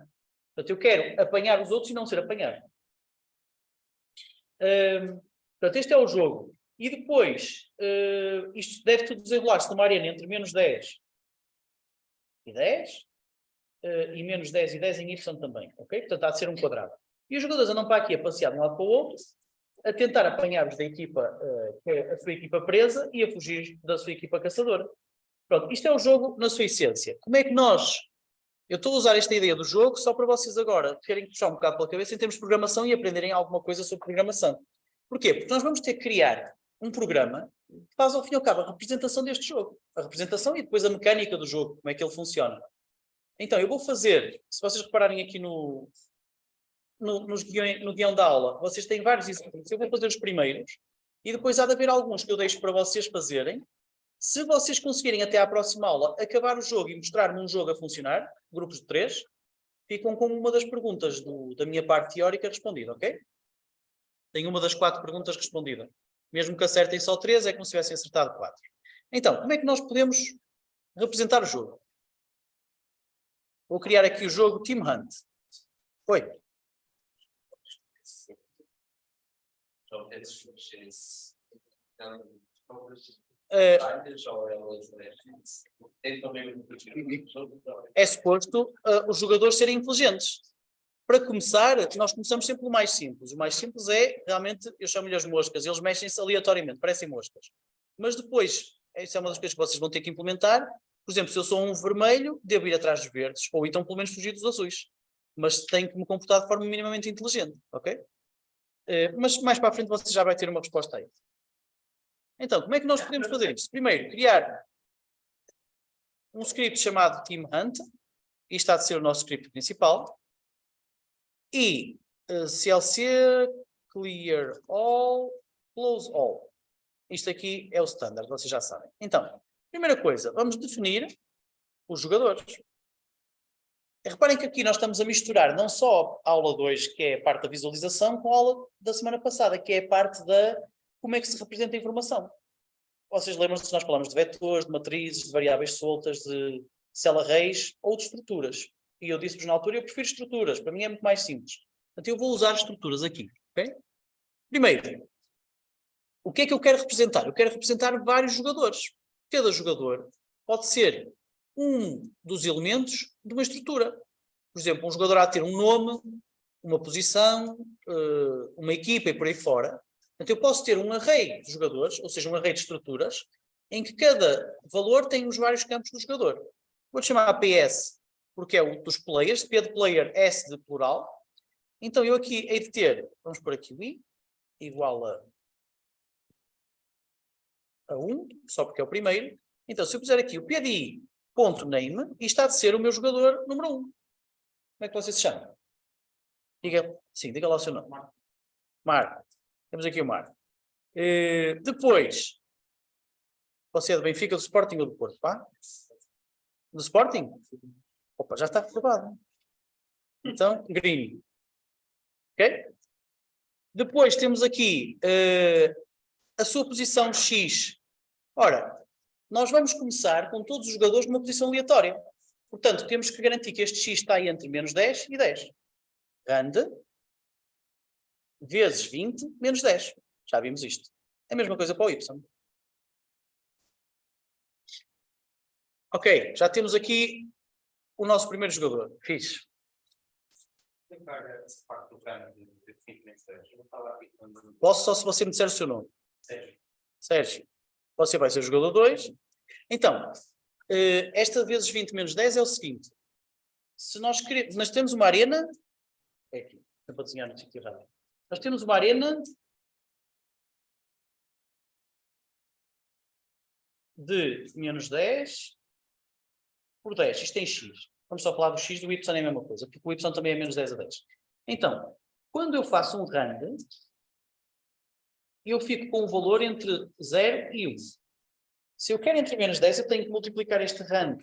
Portanto, eu quero apanhar os outros e não ser apanhado. Portanto, este é o jogo. E depois, isto deve tudo desenrolar-se numa arena entre menos 10 e 10, e menos 10 e 10 em Y também. Ok? Portanto, há de ser um quadrado. E os jogadores andam para aqui a passear de um lado para o outro, a tentar apanhar-os da equipa, que é a sua equipa presa, e a fugir da sua equipa caçadora. Pronto, isto é o jogo na sua essência. Como é que nós... Eu estou a usar esta ideia do jogo só para vocês agora terem que puxar um bocado pela cabeça em termos de programação e aprenderem alguma coisa sobre programação. Porquê? Porque nós vamos ter que criar um programa que faz ao fim e ao cabo a representação deste jogo. A representação e depois a mecânica do jogo, como é que ele funciona. Então, eu vou fazer, se vocês repararem aqui no guião da aula, vocês têm vários exercícios. Eu vou fazer os primeiros e depois há de haver alguns que eu deixo para vocês fazerem. Se vocês conseguirem até à próxima aula acabar o jogo e mostrar-me um jogo a funcionar, grupos de 3, ficam com uma das perguntas da minha parte teórica respondida, ok? Tenho uma das 4 perguntas respondida. Mesmo que acertem só 3, é como se tivessem acertado 4. Então, como é que nós podemos representar o jogo? Vou criar aqui o jogo Team Hunt. Oi. É suposto os jogadores serem inteligentes. Para começar, nós começamos sempre pelo mais simples. O mais simples é, realmente, eu chamo-lhe as moscas. Eles mexem-se aleatoriamente, parecem moscas. Mas depois, isso é uma das coisas que vocês vão ter que implementar. Por exemplo, se eu sou um vermelho, devo ir atrás dos verdes. Ou então, pelo menos, fugir dos azuis. Mas tenho que me comportar de forma minimamente inteligente. Ok? Mas mais para a frente você já vai ter uma resposta aí. Então, como é que nós podemos fazer isto? Primeiro, criar um script chamado Team Hunt. Isto há de ser o nosso script principal. E CLC, Clear All, Close All. Isto aqui é o standard, vocês já sabem. Então, primeira coisa, vamos definir os jogadores. Reparem que aqui nós estamos a misturar não só a aula 2, que é a parte da visualização, com a aula da semana passada, que é a parte da como é que se representa a informação. Vocês lembram-se que nós falamos de vetores, de matrizes, de variáveis soltas, de cell arrays ou de estruturas. E eu disse-vos na altura, eu prefiro estruturas, para mim é muito mais simples. Portanto, eu vou usar estruturas aqui. Okay? Primeiro, o que é que eu quero representar? Eu quero representar vários jogadores. Cada jogador pode ser um dos elementos de uma estrutura. Por exemplo, um jogador há de ter um nome, uma posição, uma equipa e por aí fora. Portanto, eu posso ter um array de jogadores, ou seja, um array de estruturas, em que cada valor tem os vários campos do jogador. Vou chamar PS, porque é o dos players, P de player, S de plural. Então, eu aqui hei de ter, vamos pôr aqui o I, igual a 1, só porque é o primeiro. Então, se eu puser aqui o P de I, ponto name, isto há de ser o meu jogador número 1. Como é que você se chama? Diga lá o seu nome. Marco. Temos aqui o Marco. Depois, você é do Benfica, do Sporting ou do Porto? Pá? Do Sporting? Opa, já está aprovado. Então, green. Ok? Depois temos aqui a sua posição X. Ora, nós vamos começar com todos os jogadores numa posição aleatória. Portanto, temos que garantir que este X está aí entre menos 10 e 10. Rand vezes 20 menos 10. Já vimos isto. É a mesma coisa para o Y. Ok, já temos aqui o nosso primeiro jogador. Fixe. Posso só se você me disser o seu nome. Sérgio. Você vai ser o jogador 2. Então, esta vezes 20 menos 10 é o seguinte. Se nós queremos... Nós temos uma arena... É aqui. É para desenhar no sítio errado. Nós temos uma arena de menos 10 por 10. Isto tem X. Vamos só falar do X, do Y é a mesma coisa, porque o Y também é menos 10 a 10. Então, quando eu faço um rand, eu fico com um valor entre 0 e 1. Se eu quero entre menos 10, eu tenho que multiplicar este rand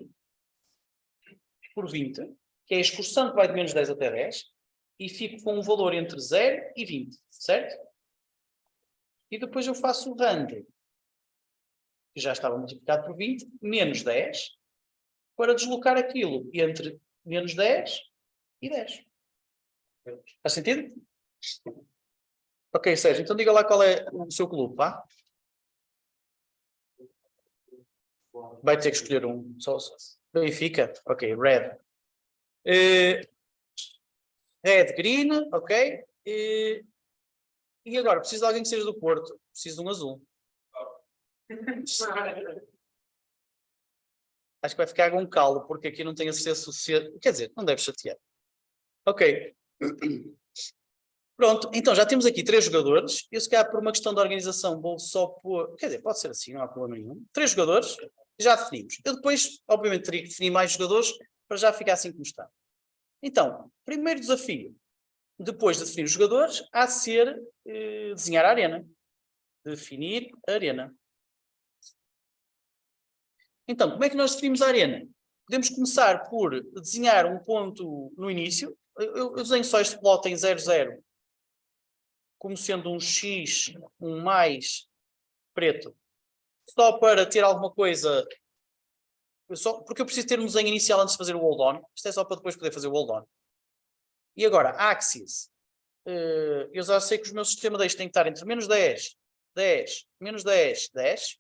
por 20, que é a excursão que vai de menos 10 até 10, e fico com um valor entre 0 e 20, certo? E depois eu faço o rand, que já estava multiplicado por 20, menos 10, para deslocar aquilo entre menos 10 e 10. Faz sentido? Ok, Sérgio, então diga lá qual é o seu clube, vá? Vai ter que escolher um. Só. Benfica? Ok, red. Red, green, ok. E agora, preciso de alguém que seja do Porto. Preciso de um azul. Acho que vai ficar com calo, porque aqui não tenho acesso suficiente. Quer dizer, não deve chatear. Ok. Pronto, então já temos aqui 3 jogadores. Eu, se calhar, por uma questão de organização, vou só pôr... Quer dizer, pode ser assim, não há problema nenhum. 3 jogadores, já definimos. Eu depois, obviamente, teria que definir mais jogadores para já ficar assim como está. Então, primeiro desafio, depois de definir os jogadores, há de ser desenhar a arena. Definir a arena. Então, como é que nós definimos a arena? Podemos começar por desenhar um ponto no início. Eu desenho só este plot em 0, 0, como sendo um X, um mais preto. Só para ter alguma coisa... porque eu preciso ter um desenho inicial antes de fazer o hold on. Isto é só para depois poder fazer o hold on. E agora, axis. Eu já sei que o meu sistema deste tem que estar entre menos 10, 10, menos 10, 10.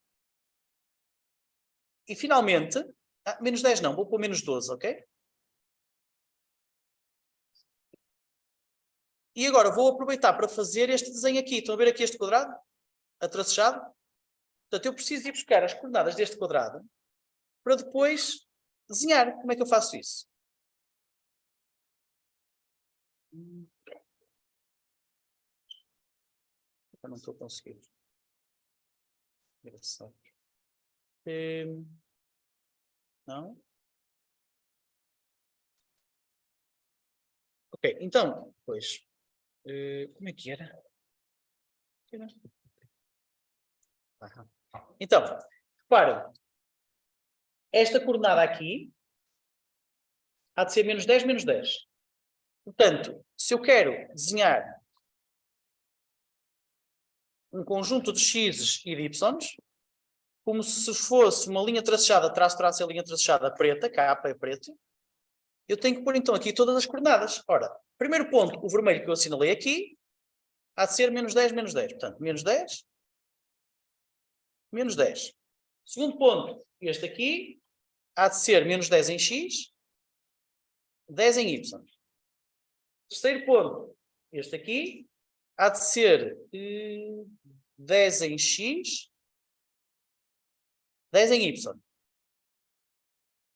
E finalmente, menos 10 não, vou pôr menos 12, ok? E agora vou aproveitar para fazer este desenho aqui. Estão a ver aqui este quadrado? Atracejado? Portanto, eu preciso ir buscar as coordenadas deste quadrado para depois desenhar. Como é que eu faço isso? Eu não estou a conseguir. Engraçado. Não? Ok, então, pois, como é que era? Então, reparem, esta coordenada aqui há de ser menos 10, menos 10. Portanto, se eu quero desenhar um conjunto de x's e de y's, como se fosse uma linha tracejada, traço é a linha tracejada preta, capa é preto, eu tenho que pôr então aqui todas as coordenadas. Ora, primeiro ponto, o vermelho que eu assinalei aqui, há de ser menos 10, menos 10. Portanto, menos 10, menos 10. Segundo ponto, este aqui, há de ser menos 10 em x, 10 em y. Terceiro ponto, este aqui, há de ser 10 em x, 10 em y.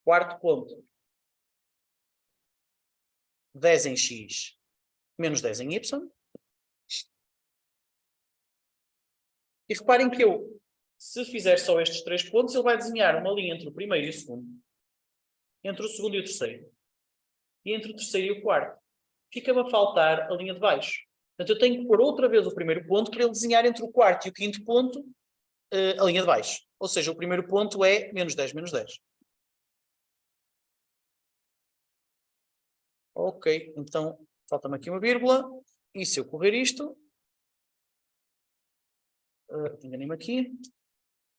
Quarto ponto, 10 em x, menos 10 em y. E reparem que eu, se fizer só estes 3 pontos, ele vai desenhar uma linha entre o primeiro e o segundo, entre o segundo e o terceiro, e entre o terceiro e o quarto. fica-me a faltar a linha de baixo. Portanto, eu tenho que pôr outra vez o primeiro ponto para ele desenhar entre o quarto e o quinto ponto a linha de baixo. Ou seja, o primeiro ponto é menos 10, menos 10. Ok, então falta-me aqui uma vírgula. E se eu correr isto... enganei-me aqui.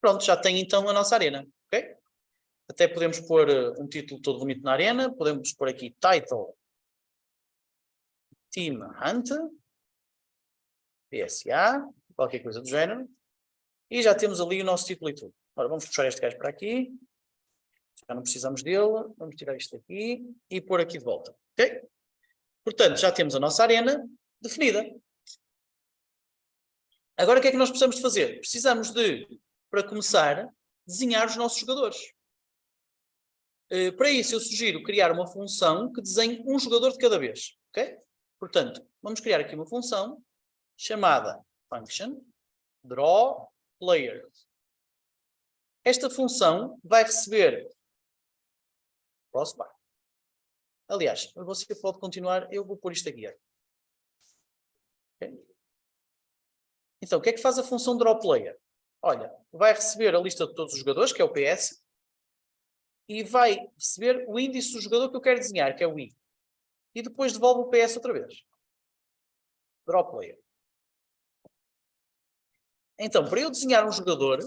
Pronto, já tem então a nossa arena. Ok? Até podemos pôr um título todo bonito na arena. Podemos pôr aqui Title Team Hunt. PSA. Qualquer coisa do género. E já temos ali o nosso título e tudo. Agora vamos puxar este gajo para aqui. Já não precisamos dele. Vamos tirar isto aqui e pôr aqui de volta. Ok? Portanto, já temos a nossa arena definida. Agora o que é que nós precisamos de fazer? Precisamos de, para começar, desenhar os nossos jogadores. Para isso eu sugiro criar uma função que desenhe um jogador de cada vez. Ok? Portanto, vamos criar aqui uma função chamada function draw player. Esta função vai receber crossbar. Aliás, você pode continuar, eu vou pôr isto aqui. Okay? Então, o que é que faz a função drawPlayer? Olha, vai receber a lista de todos os jogadores, que é o PS, e vai receber o índice do jogador que eu quero desenhar, que é o I. E depois devolve o PS outra vez. drawPlayer. Então, para eu desenhar um jogador,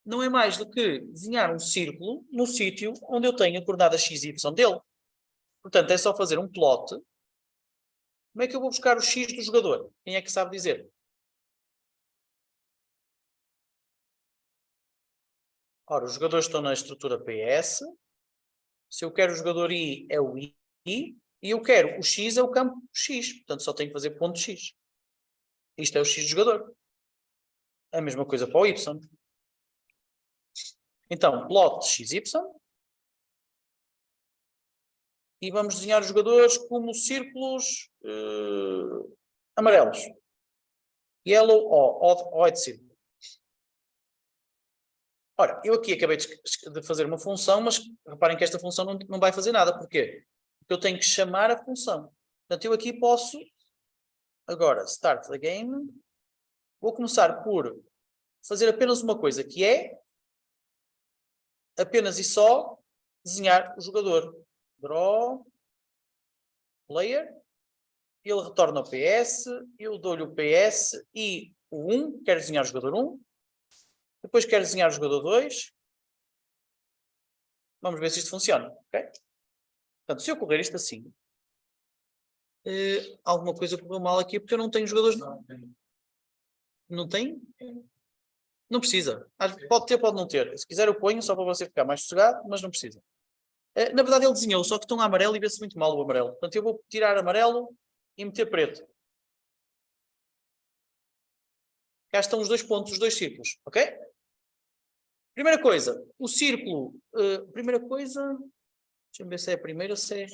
não é mais do que desenhar um círculo no sítio onde eu tenho a coordenada x e y dele. Portanto, é só fazer um plot. Como é que eu vou buscar o x do jogador? Quem é que sabe dizer? Ora, os jogadores estão na estrutura PS. Se eu quero o jogador I, é o I. E eu quero o X, é o campo X. Portanto, só tenho que fazer ponto X. Isto é o X do jogador. A mesma coisa para o Y. Então, plot XY. E vamos desenhar os jogadores como círculos amarelos. Yellow ou de círculo. Ora, eu aqui acabei de fazer uma função, mas reparem que esta função não vai fazer nada. Porquê? Porque eu tenho que chamar a função. Portanto, eu aqui posso, agora, start the game. Vou começar por fazer apenas uma coisa, que é apenas e só desenhar o jogador. Draw player. Ele retorna o PS. Eu dou-lhe o PS e o 1. Quero desenhar o jogador 1. Depois quero desenhar o jogador 2. Vamos ver se isto funciona. Okay? Portanto, se eu correr isto assim, alguma coisa correu mal aqui porque eu não tenho jogadores. Não tem? Não precisa. Pode ter, pode não ter. Se quiser eu ponho só para você ficar mais sossegado, mas não precisa. Na verdade ele desenhou, só que estão a amarelo e vê-se muito mal o amarelo. Portanto eu vou tirar amarelo e meter preto. Cá estão os dois pontos, os dois círculos. Ok? Primeira coisa. O círculo. Primeira coisa. Deixa-me ver se é a primeira ou se é...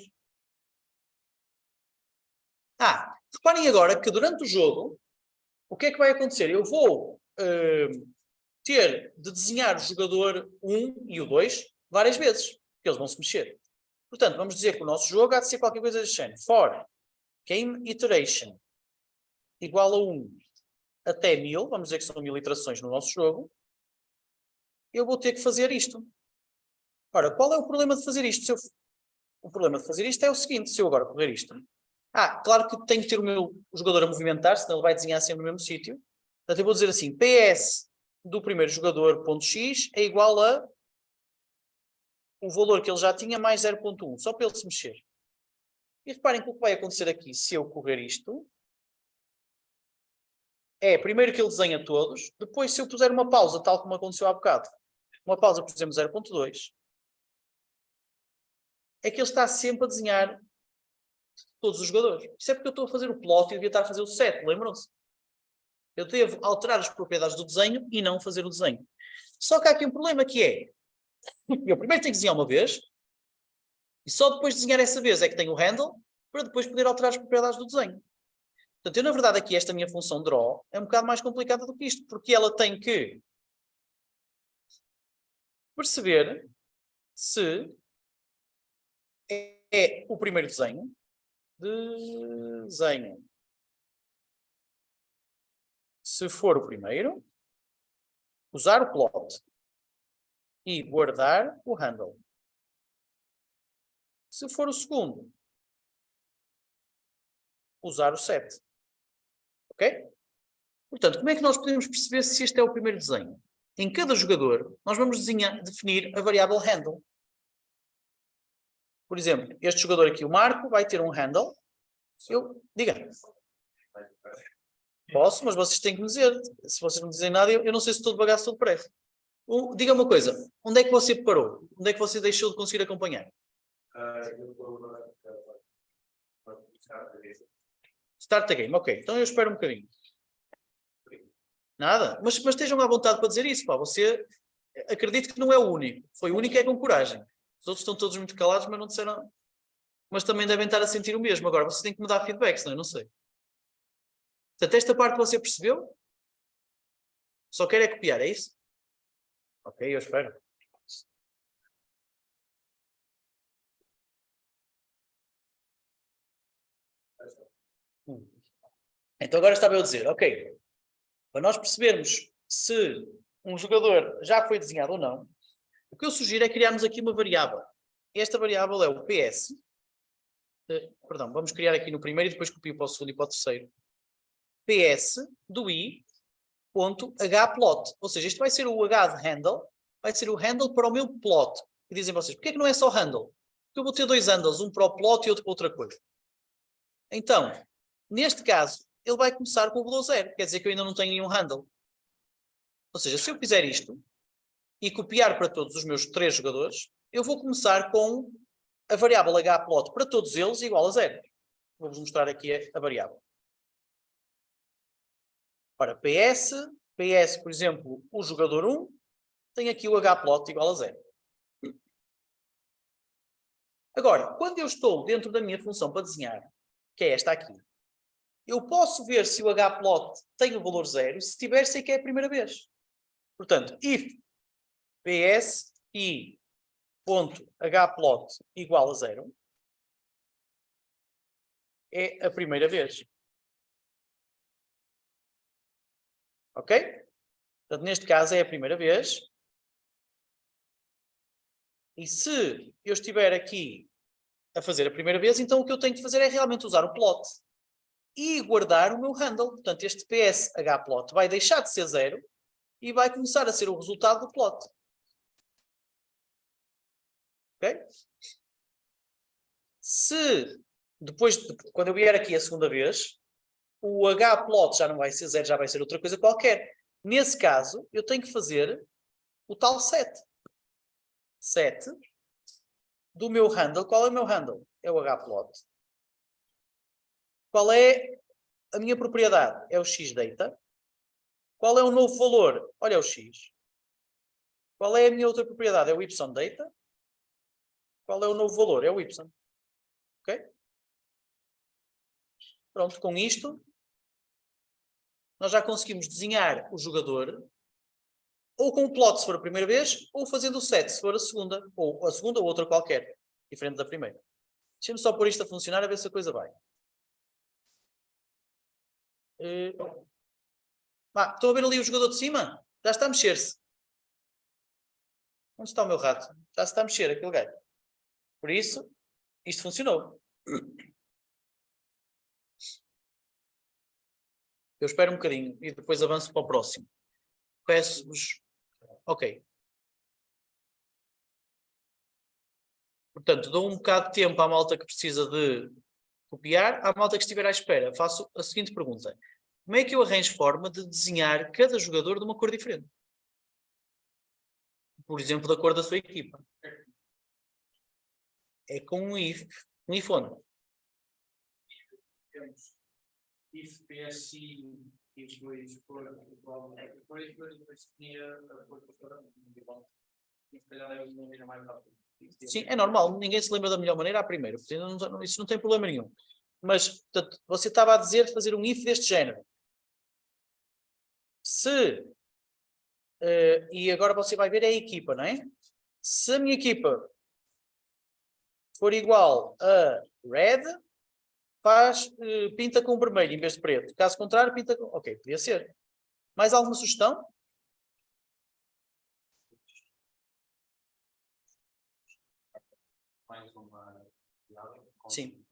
reparem agora que durante o jogo, o que é que vai acontecer? Eu vou ter de desenhar o jogador 1 e o 2 várias vezes, porque eles vão se mexer. Portanto, vamos dizer que o nosso jogo há de ser qualquer coisa deste género. For game iteration igual a 1 até 1000, vamos dizer que são 1000 iterações no nosso jogo, eu vou ter que fazer isto. Ora, qual é o problema de fazer isto? O problema de fazer isto é o seguinte, se eu agora correr isto. Claro que tenho que ter o meu jogador a movimentar, senão ele vai desenhar sempre no mesmo sítio. Portanto, eu vou dizer assim, PS do primeiro jogador ponto X é igual a o valor que ele já tinha mais 0.1, só para ele se mexer. E reparem que o que vai acontecer aqui, se eu correr isto, é primeiro que ele desenha todos, depois se eu puser uma pausa, tal como aconteceu há bocado, uma pausa, por exemplo, 0.2, é que ele está sempre a desenhar todos os jogadores. Isso é porque eu estou a fazer o plot e devia estar a fazer o set, lembram-se? Eu devo alterar as propriedades do desenho e não fazer o desenho. Só que há aqui um problema que é, eu primeiro tenho que desenhar uma vez, e só depois de desenhar essa vez é que tenho o handle, para depois poder alterar as propriedades do desenho. Portanto, eu na verdade aqui esta minha função draw é um bocado mais complicada do que isto, porque ela tem que perceber se é o primeiro desenho, desenho. Se for o primeiro, usar o plot e guardar o handle. Se for o segundo, usar o set. Ok? Portanto, como é que nós podemos perceber se este é o primeiro desenho? Em cada jogador, nós vamos definir a variável handle. Por exemplo, este jogador aqui, o Marco, vai ter um handle. Diga. Posso, mas vocês têm que me dizer. Se vocês não dizem nada, eu não sei se estou devagar, se estou depressa. Diga uma coisa. Onde é que você parou? Onde é que você deixou de conseguir acompanhar? Start the game. Ok. Então eu espero um bocadinho. Nada? Mas estejam à vontade para dizer isso. Pá. Você acredito que não é o único. Foi o único que é com coragem. Os outros estão todos muito calados, mas não disseram. Mas também devem estar a sentir o mesmo. Agora, você tem que me dar feedback, senão eu não sei. Portanto, esta parte você percebeu? Só quer é copiar, é isso? Ok, eu espero. Então agora estava eu a dizer, ok, para nós percebermos se um jogador já foi desenhado ou não, o que eu sugiro é criarmos aqui uma variável. Esta variável é o PS. Perdão, vamos criar aqui no primeiro e depois copio para o segundo e para o terceiro. PS do i.hplot. Ou seja, isto vai ser o H de handle, vai ser o handle para o meu plot. E dizem vocês, porquê que não é só handle? Porque eu vou ter dois handles, um para o plot e outro para outra coisa. Então, neste caso, ele vai começar com o valor 0. Quer dizer que eu ainda não tenho nenhum handle. Ou seja, se eu fizer isto e copiar para todos os meus 3 jogadores, eu vou começar com a variável hplot para todos eles igual a 0. Vou-vos mostrar aqui a variável. Ora, PS, por exemplo, o jogador 1, tem aqui o hplot igual a 0. Agora, quando eu estou dentro da minha função para desenhar, que é esta aqui, eu posso ver se o hplot tem o valor 0, se tiver, sei que é a primeira vez. Portanto, if ps i.hplot igual a 0, é a primeira vez. Ok? Portanto, neste caso é a primeira vez. E se eu estiver aqui a fazer a primeira vez, então o que eu tenho que fazer é realmente usar o plot e guardar o meu handle. Portanto, este ps.hplot vai deixar de ser 0 e vai começar a ser o resultado do plot. Ok? Se depois, quando eu vier aqui a segunda vez, o hplot já não vai ser 0, já vai ser outra coisa qualquer. Nesse caso, eu tenho que fazer o tal set. Set do meu handle. Qual é o meu handle? É o hplot. Qual é a minha propriedade? É o xdata. Qual é o novo valor? Olha, é o x. Qual é a minha outra propriedade? É o ydata. Qual é o novo valor? É o y. Ok? Pronto, com isto, nós já conseguimos desenhar o jogador ou com o plot se for a primeira vez, ou fazendo o set se for a segunda, ou outra qualquer, diferente da primeira. Deixa-me só pôr isto a funcionar a ver se a coisa vai. Estão a ver ali o jogador de cima? Já está a mexer-se. Onde está o meu rato? Já se está a mexer aquele gajo. Por isso, isto funcionou. Eu espero um bocadinho e depois avanço para o próximo. Peço-vos... Ok. Portanto, dou um bocado de tempo à malta que precisa de copiar, à malta que estiver à espera. Faço a seguinte pergunta. Como é que eu arranjo forma de desenhar cada jogador de uma cor diferente? Por exemplo, da cor da sua equipa. É com um if onde? If PSI e depois cor igual a depois tinha a cor igual. E se calhar eu não mais rápido. Sim, é normal. Ninguém se lembra da melhor maneira à primeira. Isso não tem problema nenhum. Mas, portanto, você estava a dizer de fazer um if deste género. Se, e agora você vai ver a equipa, não é? Se a minha equipa for igual a red, pinta com vermelho em vez de preto. Caso contrário, pinta com... Ok, podia ser. Mais alguma sugestão? Mais uma. Sim.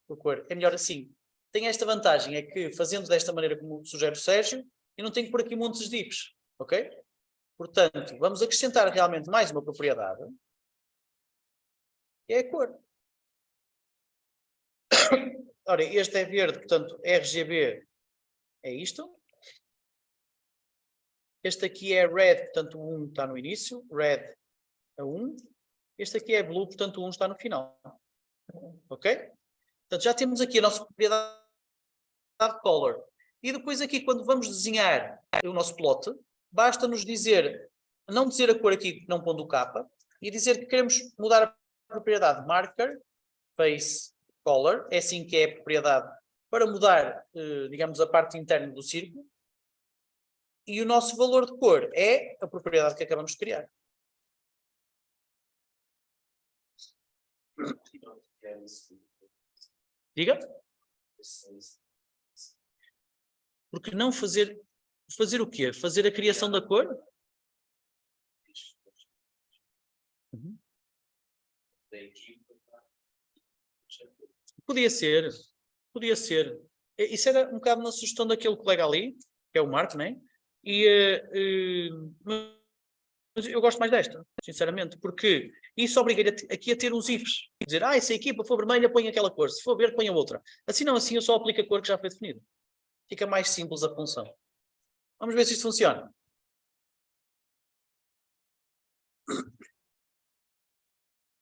Por cor. É melhor assim. Tem esta vantagem, é que fazendo desta maneira como sugere o Sérgio, eu não tenho que pôr aqui montes de divs. Ok? Portanto, vamos acrescentar realmente mais uma propriedade. Que é a cor. Ora, este é verde, portanto, RGB é isto. Este aqui é red, portanto, o 1 está no início. Red a 1. Este aqui é blue, portanto, o 1 está no final. Ok? Portanto, já temos aqui a nossa propriedade color. E depois aqui, quando vamos desenhar o nosso plot, basta nos dizer, não dizer a cor aqui, não pondo o capa, e dizer que queremos mudar a propriedade marker, face, color, é assim que é a propriedade, para mudar, digamos, a parte interna do círculo. E o nosso valor de cor é a propriedade que acabamos de criar. Diga? Porque não fazer... Fazer o quê? Fazer a criação da cor? Uhum. Podia ser. Podia ser. Isso era um bocado na sugestão daquele colega ali, que é o Marco, não é? Mas eu gosto mais desta, sinceramente, porque isso obriga-lhe aqui a ter uns ifs. Dizer, se a equipa for vermelha, põe aquela cor. Se for verde, põe a outra. Assim não, assim eu só aplico a cor que já foi definida. Fica mais simples a função. Vamos ver se isto funciona.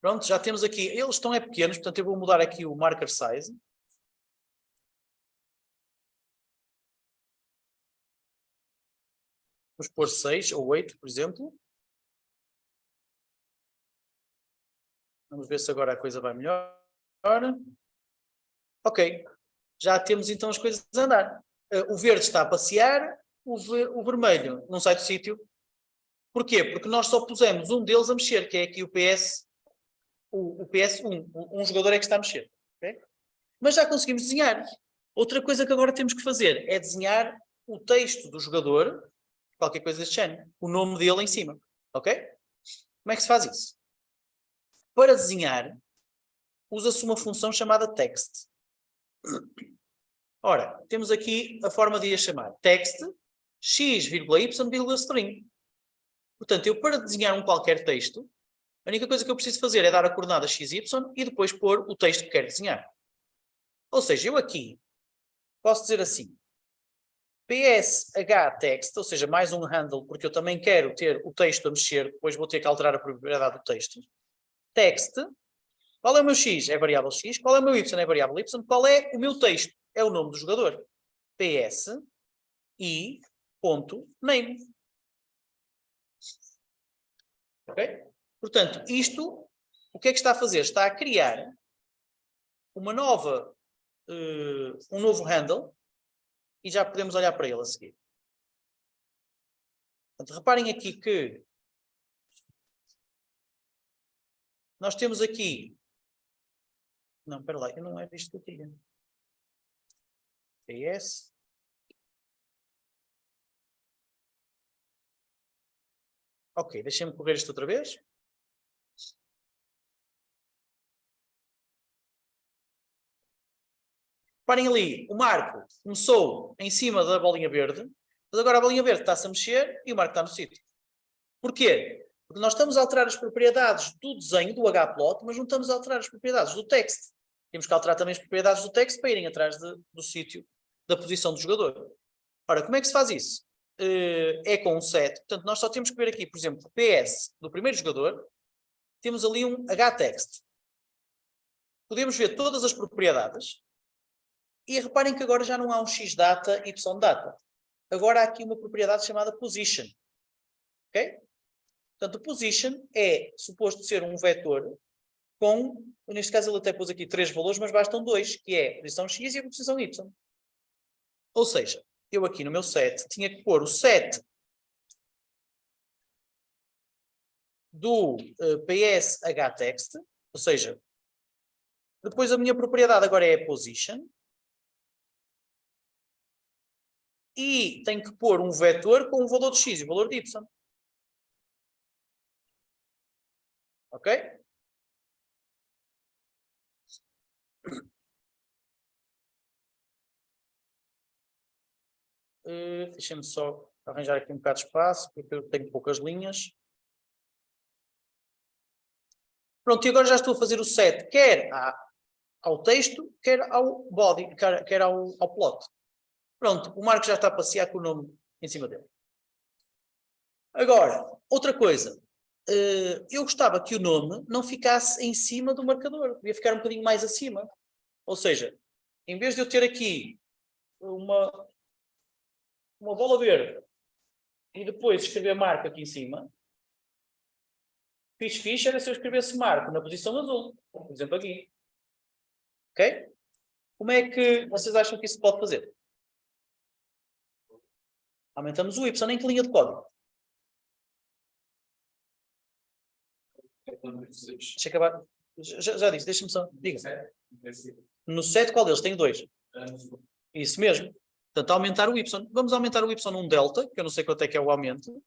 Pronto, já temos aqui. Eles estão pequenos, portanto eu vou mudar aqui o marker size. Vamos pôr 6 ou 8, por exemplo. Vamos ver se agora a coisa vai melhor. Ok. Já temos então as coisas a andar. O verde está a passear, o vermelho não sai do sítio. Porquê? Porque nós só pusemos um deles a mexer, que é aqui o PS, o PS1. Um jogador é que está a mexer. Okay? Mas já conseguimos desenhar. Outra coisa que agora temos que fazer é desenhar o texto do jogador, qualquer coisa deste género, o nome dele em cima. Ok? Como é que se faz isso? Para desenhar, usa-se uma função chamada text. Ora, temos aqui a forma de a chamar text x,y,string. Portanto, eu para desenhar um qualquer texto, a única coisa que eu preciso fazer é dar a coordenada xy e depois pôr o texto que quero desenhar. Ou seja, eu aqui posso dizer assim, psh_text, ou seja, mais um handle, porque eu também quero ter o texto a mexer, depois vou ter que alterar a propriedade do texto. Text, qual é o meu x? É a variável x. Qual é o meu y? É a variável y. Qual é o meu texto? É o nome do jogador. ps e ponto name. Ok? Portanto, isto, o que é que está a fazer? Está a criar uma nova, um novo handle e já podemos olhar para ele a seguir. Portanto, reparem aqui que nós temos aqui... Não, espera lá, eu não é isto que eu tinha. PS. Ok, deixem-me correr isto outra vez. Reparem ali, o Marco começou em cima da bolinha verde, mas agora a bolinha verde está-se a mexer e o Marco está no sítio. Porquê? Porque nós estamos a alterar as propriedades do desenho, do hplot, mas não estamos a alterar as propriedades do text. Temos que alterar também as propriedades do text para irem atrás do sítio, da posição do jogador. Ora, como é que se faz isso? É com um set. Portanto, nós só temos que ver aqui, por exemplo, PS do primeiro jogador, temos ali um hText. Podemos ver todas as propriedades e reparem que agora já não há um xdata, ydata. Agora há aqui uma propriedade chamada position. Ok? Portanto, o position é suposto ser um vetor com, neste caso ele até pôs aqui 3 valores, mas bastam 2, que é a posição x e a posição y. Ou seja, eu aqui no meu set tinha que pôr o set do psh_text, ou seja, Depois a minha propriedade agora é a position. E tenho que pôr um vetor com o valor de x e o valor de y. Ok? Deixem-me só arranjar aqui um bocado de espaço, porque eu tenho poucas linhas. Pronto, e agora já estou a fazer o set, quer ao texto, quer ao body, quer ao plot. Pronto, o Marco já está a passear com o nome em cima dele. Agora, outra coisa. Eu gostava que o nome não ficasse em cima do marcador. Devia ficar um bocadinho mais acima. Ou seja, em vez de eu ter aqui uma bola verde e depois escrever Marco aqui em cima, fixe era se eu escrevesse Marco na posição azul. Por exemplo, aqui. Ok? Como é que vocês acham que isso pode fazer? Aumentamos o Y em que linha de código? Deixa eu acabar. Já disse, deixa-me só. Diga. No 7, qual deles? Tenho 2. Isso mesmo. Portanto, aumentar o Y. Vamos aumentar o Y num delta, que eu não sei quanto é que é o aumento.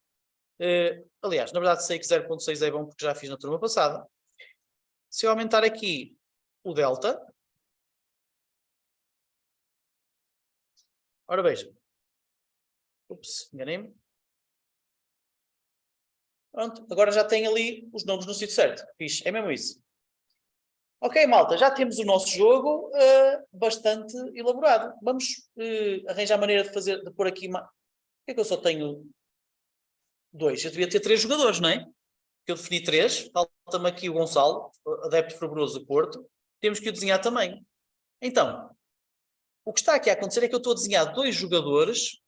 Aliás, na verdade sei que 0.6 é bom porque já fiz na turma passada. Se eu aumentar aqui o delta. Ora veja. Ups, enganei-me. Pronto, agora já tem ali os nomes no sítio certo. Fixe, é mesmo isso. Ok, malta, já temos o nosso jogo bastante elaborado. Vamos arranjar maneira de pôr aqui uma... Por que é que eu só tenho 2? Eu devia ter 3 jogadores, não é? Eu defini 3. Falta-me aqui o Gonçalo, adepto fervoroso do Porto. Temos que o desenhar também. Então, o que está aqui a acontecer é que eu estou a desenhar 2 jogadores,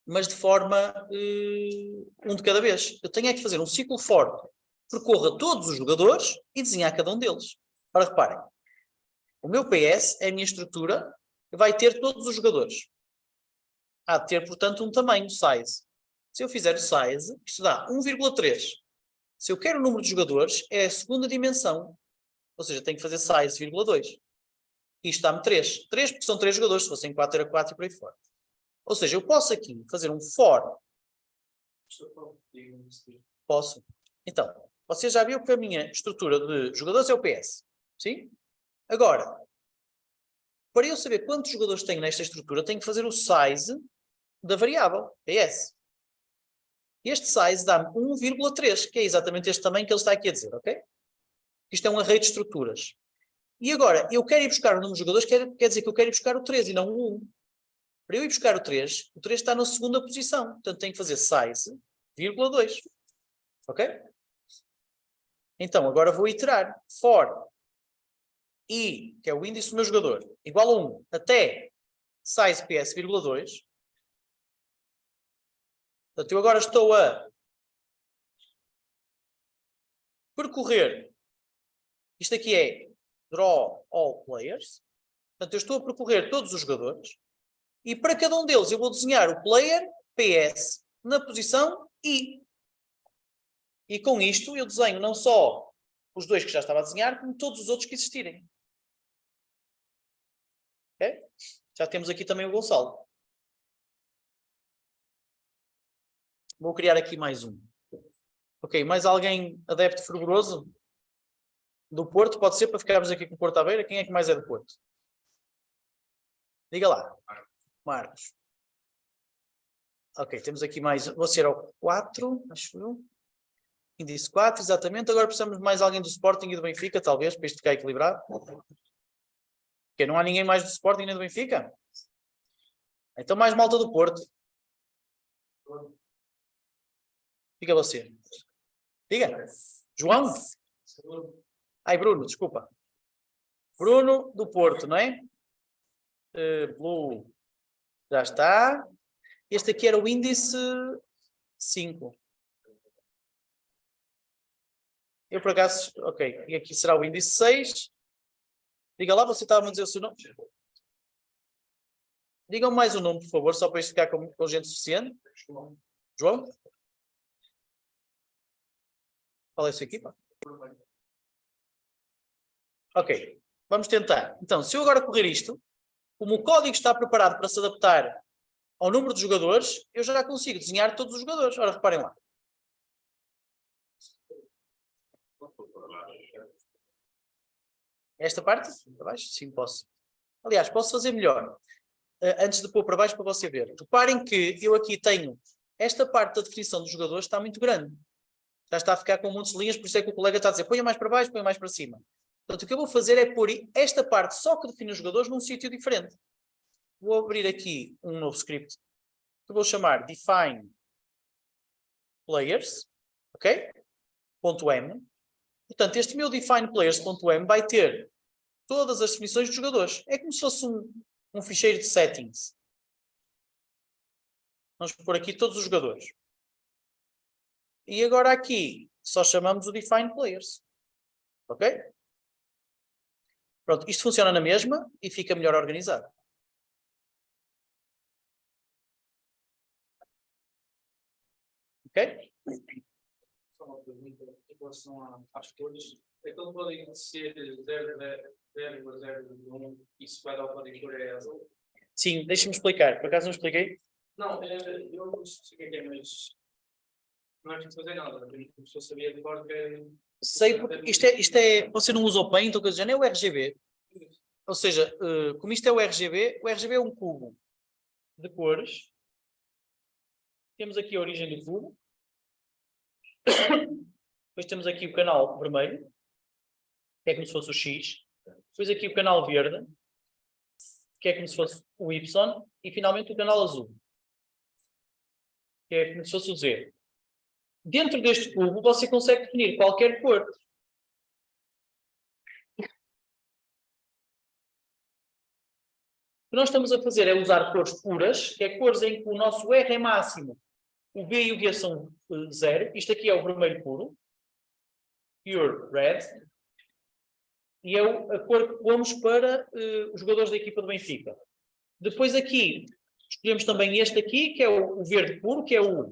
mas de forma um de cada vez. Eu tenho é que fazer um ciclo for que percorra todos os jogadores e desenhar cada um deles. Ora, reparem. O meu PS é a minha estrutura que vai ter todos os jogadores. Há de ter, portanto, um tamanho, size. Se eu fizer o size, isto dá 1,3. Se eu quero o número de jogadores, é a segunda dimensão. Ou seja, tenho que fazer size, 0,2. Isto dá-me 3. 3 porque são 3 jogadores. Se fossem 4 era 4 e por aí fora. Ou seja, eu posso aqui fazer um for. Posso. Então, você já viu que a minha estrutura de jogadores é o PS. Sim? Agora, para eu saber quantos jogadores tenho nesta estrutura, tenho que fazer o size da variável, PS. Este size dá-me 1,3, que é exatamente este tamanho que ele está aqui a dizer, ok? Isto é um array de estruturas. E agora, eu quero ir buscar o número de jogadores, quer dizer que eu quero ir buscar o 3 e não o 1. Para eu ir buscar o 3 está na segunda posição. Portanto, tenho que fazer size, 0,2. Ok? Então, agora vou iterar. For i, que é o índice do meu jogador, igual a 1, até size ps, 0,2. Portanto, eu agora estou a percorrer. Isto aqui é draw all players. Portanto, eu estou a percorrer todos os jogadores. E para cada um deles eu vou desenhar o player PS na posição I. E com isto eu desenho não só os 2 que já estava a desenhar, como todos os outros que existirem. Okay? Já temos aqui também o Gonçalo. Vou criar aqui mais um. Ok, mais alguém adepto fervoroso? Do Porto? Pode ser para ficarmos aqui com o Porto à beira? Quem é que mais é do Porto? Diga lá. Marcos. Ok, temos aqui mais... Você era o 4, acho eu. Índice 4, exatamente. Agora precisamos de mais alguém do Sporting e do Benfica, talvez, para isto ficar equilibrado. Porque não há ninguém mais do Sporting nem do Benfica? Então mais malta do Porto. Diga você. Diga. João? Ai, Bruno, desculpa. Bruno do Porto, não é? Blue. Já está. Este aqui era o índice 5. Eu por acaso... Ok. E aqui será o índice 6. Diga lá, você estava a dizer o seu nome? Digam mais o nome, por favor, só para isto ficar com gente suficiente. João? Qual é a sua equipa? Ok, vamos tentar. Então, se eu agora correr isto, como o código está preparado para se adaptar ao número de jogadores, eu já consigo desenhar todos os jogadores. Ora, reparem lá. Esta parte? Para baixo? Sim, posso. Aliás, posso fazer melhor. Antes de pôr para baixo para você ver. Reparem que eu aqui tenho esta parte da definição dos jogadores está muito grande. Já está a ficar com muitas linhas, por isso é que o colega está a dizer ponha mais para baixo, ponha mais para cima. Portanto, o que eu vou fazer é pôr esta parte só que define os jogadores num sítio diferente. Vou abrir aqui um novo script que eu vou chamar define players, ok? .m. Portanto, este meu define players.m vai ter todas as definições dos jogadores. É como se fosse um ficheiro de settings. Vamos pôr aqui todos os jogadores. E agora aqui só chamamos o define players. Ok? Pronto, isto funciona na mesma e fica melhor organizado. Ok? Só uma pergunta em relação às cores. Aquele código ser 0,001, isso vai dar o código cor é azul? Sim, deixa-me explicar. Por acaso não expliquei? Não, eu não sei o que é, mas não é preciso fazer nada. A pessoa sabia de cor que Sei, porque isto é. Você não usa o Paint ou coisa do género, é o RGB. Ou seja, como isto é o RGB é um cubo de cores. Temos aqui a origem do cubo. Depois temos aqui o canal vermelho, que é como se fosse o X. Depois aqui o canal verde, que é como se fosse o Y. E finalmente o canal azul, que é como se fosse o Z. Dentro deste cubo você consegue definir qualquer cor. O que nós estamos a fazer é usar cores puras, que é cores em que o nosso R é máximo, o B e o G são 0. Isto aqui é o vermelho puro. Pure Red. E é a cor que pomos para os jogadores da equipa do Benfica. Depois aqui, escolhemos também este aqui, que é o verde puro, que é o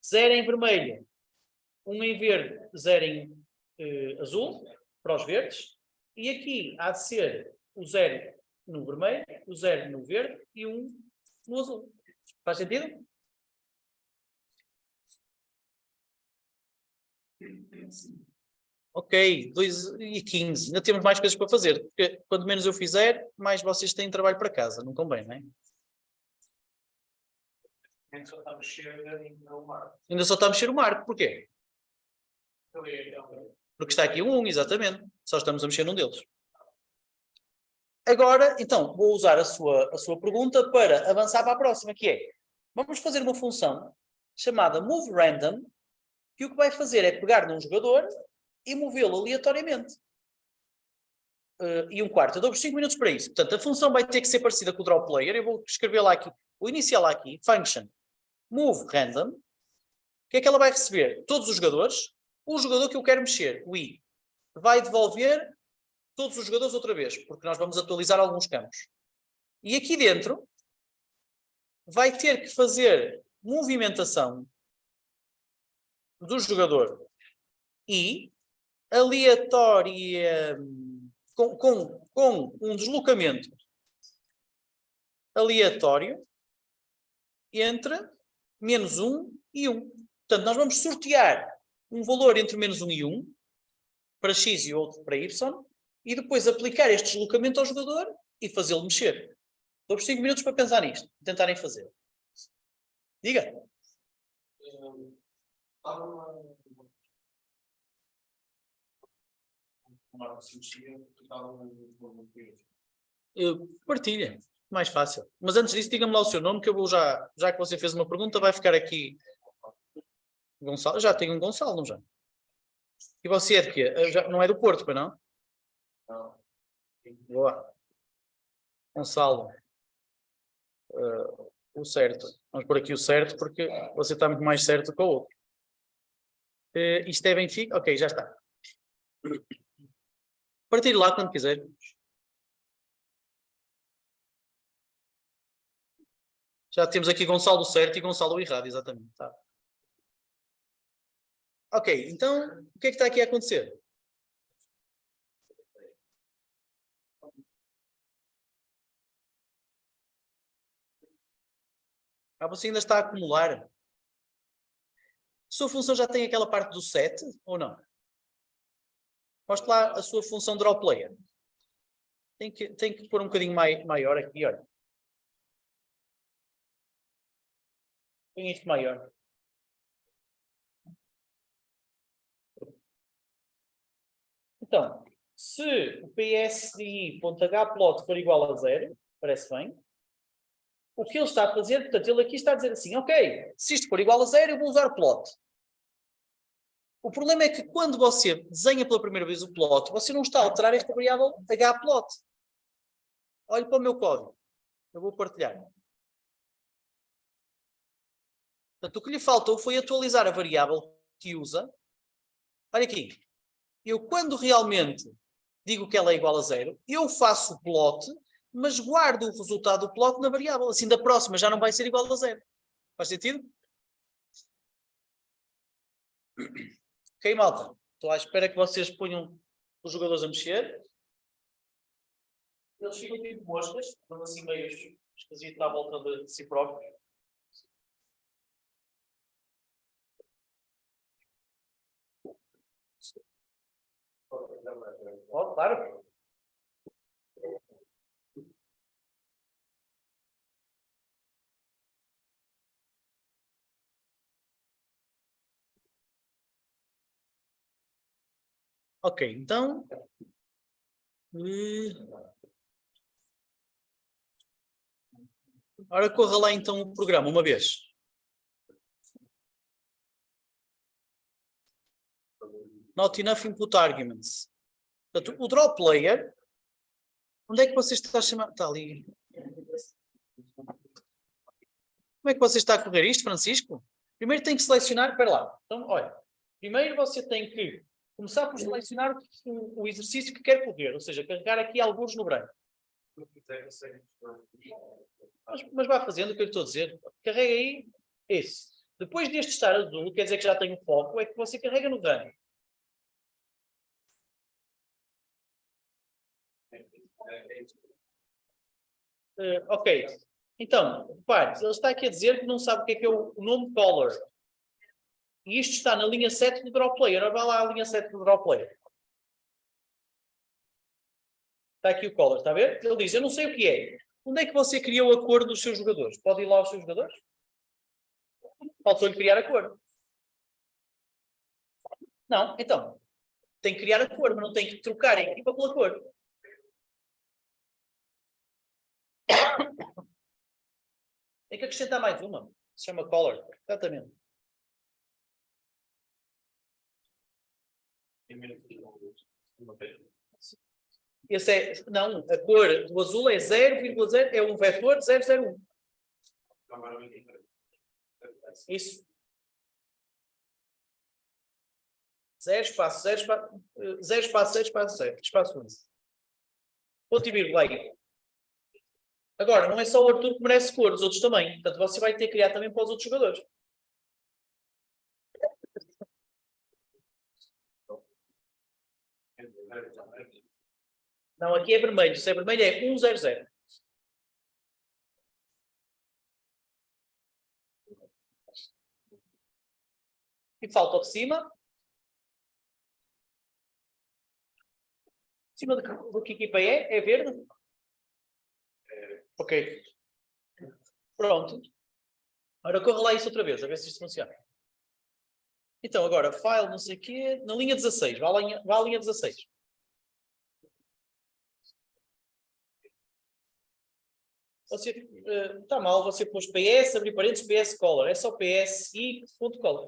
0 em vermelho, 1 em verde, 0 em azul, para os verdes. E aqui há de ser o 0 no vermelho, o 0 no verde e 1 no azul. Faz sentido? Ok, 2:15. Ainda temos mais coisas para fazer. Porque quanto menos eu fizer, mais vocês têm trabalho para casa. Não convém, não é? ainda só está a mexer no mar. Ainda só está a mexer o marco. Porquê? Porque está aqui um, exatamente. Só estamos a mexer num deles. Agora, então, vou usar a sua pergunta para avançar para a próxima, que é, vamos fazer uma função chamada moveRandom, que o que vai fazer é pegar num jogador e movê-lo aleatoriamente. E um quarto. Eu dou-vos 5 minutos para isso. Portanto, a função vai ter que ser parecida com o drawPlayer. Eu vou escrever lá aqui, vou iniciar lá aqui, function moveRandom. O que é que ela vai receber? Todos os jogadores. O jogador que eu quero mexer, o I, vai devolver todos os jogadores outra vez, porque nós vamos atualizar alguns campos. E aqui dentro vai ter que fazer movimentação do jogador I aleatória com um deslocamento aleatório entre -1 e 1. Portanto, nós vamos sortear um valor entre -1 e 1 para X e outro para Y e depois aplicar este deslocamento ao jogador e fazê-lo mexer. Dou-vos 5 minutos para pensar nisto, tentarem fazer. Diga. Partilha, mais fácil. Mas antes disso, diga-me lá o seu nome, que eu vou já que você fez uma pergunta, vai ficar aqui. Gonçalo, já tenho um Gonçalo, não já? E você é de quê? Não é do Porto, pois não? Não. Boa. Gonçalo. O certo. Vamos por aqui o certo, porque você está muito mais certo que o outro. Isto é Benfica? Ok, já está. Partilhe lá quando quiser. Já temos aqui Gonçalo certo e Gonçalo errado, exatamente. Tá. Ok, então, o que é que está aqui a acontecer? Você ainda está a acumular. A sua função já tem aquela parte do set ou não? Mostre lá a sua função draw player. Tem que pôr um bocadinho maior aqui, olha. Põe isto maior. Então, se o psdi.hplot for igual a 0, parece bem, o que ele está a fazer, portanto, ele aqui está a dizer assim, ok, se isto for igual a 0, eu vou usar plot. O problema é que quando você desenha pela primeira vez o plot, você não está a alterar esta variável hplot. Olhe para o meu código. Eu vou partilhar. Portanto, o que lhe faltou foi atualizar a variável que usa. Olha aqui. Eu, quando realmente digo que ela é igual a 0, eu faço o plot, mas guardo o resultado do plot na variável. Assim, da próxima já não vai ser igual a 0. Faz sentido? Ok, malta. Estou à espera que vocês ponham os jogadores a mexer. Eles ficam tipo moscas, estão assim meio esquisitos à volta de si próprios. Oh, claro. Ok, então. Ora, corra lá então o programa uma vez. Not enough input arguments. Portanto, o draw player. Onde é que você está a chamar? Está ali. Como é que você está a correr isto, Francisco? Primeiro tem que selecionar. Espera lá. Então, olha. Primeiro você tem que começar por selecionar o exercício que quer correr. Ou seja, carregar aqui alguns no branco. Mas vá fazendo o que eu lhe estou a dizer. Carrega aí esse. Depois deste estar azul, quer dizer que já tem o foco, é que você carrega no run. Ok. Então, repare, ele está aqui a dizer que não sabe o que é o nome color. E isto está na linha 7 do draw player. Ora, vá lá à linha 7 do draw player. Está aqui o color, está a ver? Ele diz, eu não sei o que é. Onde é que você criou a cor dos seus jogadores? Pode ir lá aos seus jogadores? Faltou-lhe criar a cor. Não, então. Tem que criar a cor, mas não tem que trocar a equipa pela cor. Tem que acrescentar mais uma. Se chama color. Exatamente. Esse é, não, a cor do azul é 0,0, é um vetor 001. Isso. 0 espaço 0 espaço 0 espaço 0 espaço 0. Espaço 1. Ponto e vírgula aí. Agora, não é só o Arthur que merece cor, os outros também. Portanto, você vai ter que criar também para os outros jogadores. Não, aqui é vermelho. Se é vermelho é 100. E falta o de cima. Em cima do que equipa é? É verde? Ok. Pronto. Agora corre lá isso outra vez, a ver se isto funciona. Então, agora, file, não sei o quê, na linha 16. Vá à linha 16. Você está mal, você pôs PS, abrir parênteses, PS color. É só PS e ponto color.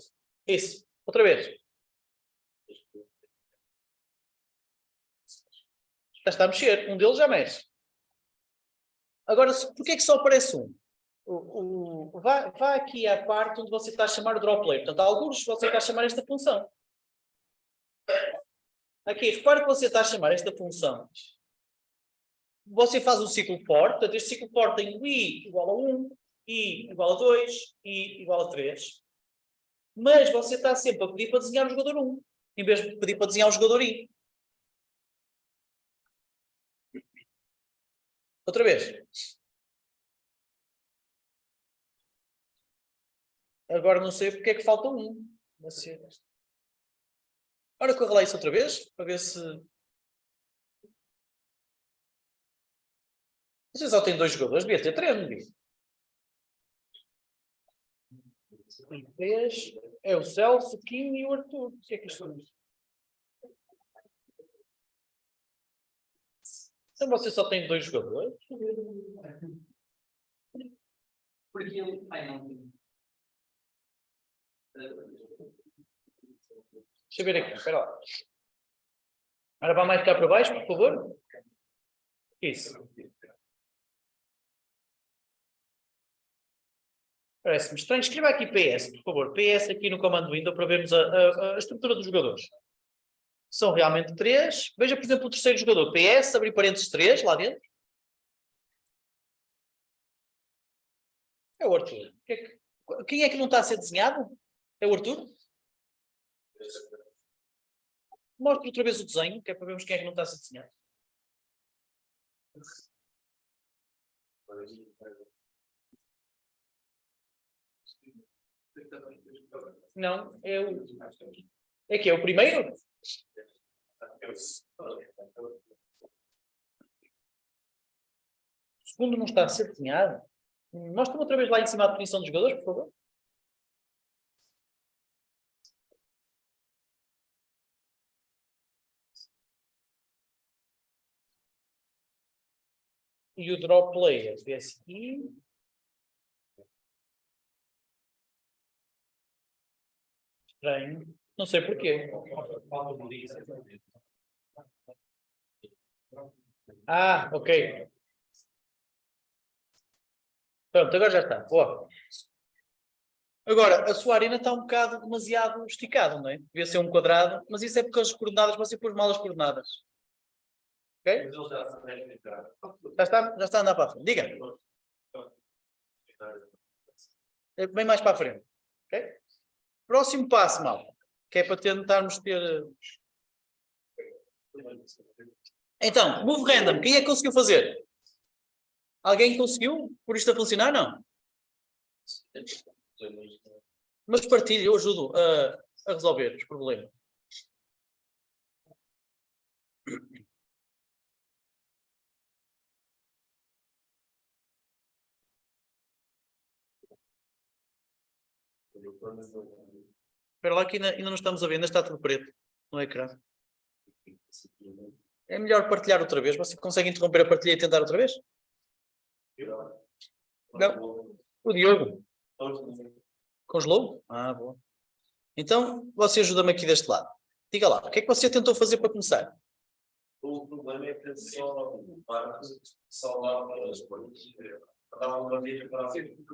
Isso. Outra vez. Já está a mexer. Um deles já mexe. Agora, porquê é que só aparece um? Vá aqui à parte onde você está a chamar o draw player. Portanto, alguns você está a chamar esta função. Aqui, repare que você está a chamar esta função. Você faz um ciclo for, portanto, este ciclo for tem o i igual a 1, i igual a 2, i igual a 3. Mas você está sempre a pedir para desenhar o jogador 1, em vez de pedir para desenhar o jogador i. Outra vez. Agora não sei porque é que falta um. Ora, corre lá isso outra vez, para ver se... Você só tem 2 jogadores, devia ter 3, não devia? 3 é o Celso, o Kim e o Arthur. O que é que isto é? Então você só tem 2 jogadores? Porque ele. Ai, não. Deixa eu ver aqui, espera lá. Agora vá mais cá para baixo, por favor. Isso. Parece-me estranho. Escreva aqui PS, por favor. PS aqui no comando window para vermos a estrutura dos jogadores. São realmente 3. Veja, por exemplo, o terceiro jogador. PS, abrir parênteses 3, lá dentro. É o Arthur. Quem é que não está a ser desenhado? É o Arthur? Mostre outra vez o desenho, que é para vermos quem é que não está a ser desenhado. Não, é o... É que é o primeiro? O segundo não está a ser desenhado. Mostra-me outra vez lá em cima a definição dos jogadores, por favor. E o draw player, esse aqui. Estranho. Não sei porquê. Ah, ok. Pronto, agora já está. Boa. Agora, a sua arena está um bocado demasiado esticada, não é? Devia ser um quadrado, mas isso é porque as coordenadas, você pôs mal as coordenadas. Ok? Já está a andar para a frente. Diga. Bem mais para a frente. Ok? Próximo passo, mal. Que é para tentarmos ter... Então, move random. Quem é que conseguiu fazer? Alguém conseguiu? Por isto a funcionar? Não. Mas partilhe, eu ajudo a resolver os problemas. Espera lá que ainda não estamos a ver, ainda está tudo preto no ecrã. É melhor partilhar outra vez. Você consegue interromper a partilha e tentar outra vez? Não. O Diogo. Congelou? Ah, boa. Então, você ajuda-me aqui deste lado. Diga lá, o que é que você tentou fazer para começar? O problema é que só lá para as coisas. Dá uma bandeja para a frente.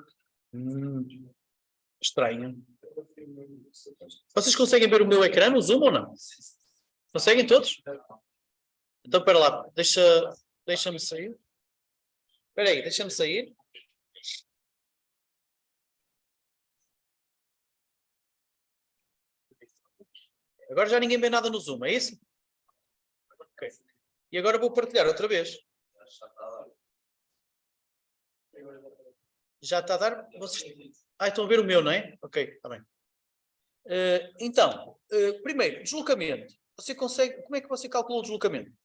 Estranho. Vocês conseguem ver o meu ecrã no Zoom ou não? Conseguem todos? Então, espera lá. Deixa-me sair. Espera aí, deixa-me sair. Agora já ninguém vê nada no Zoom, é isso? Ok. E agora vou partilhar outra vez. Já está a dar? Vocês... Ah, estão a ver o meu, não é? Ok, está bem. Então, primeiro, deslocamento. Você consegue... Como é que você calculou o deslocamento?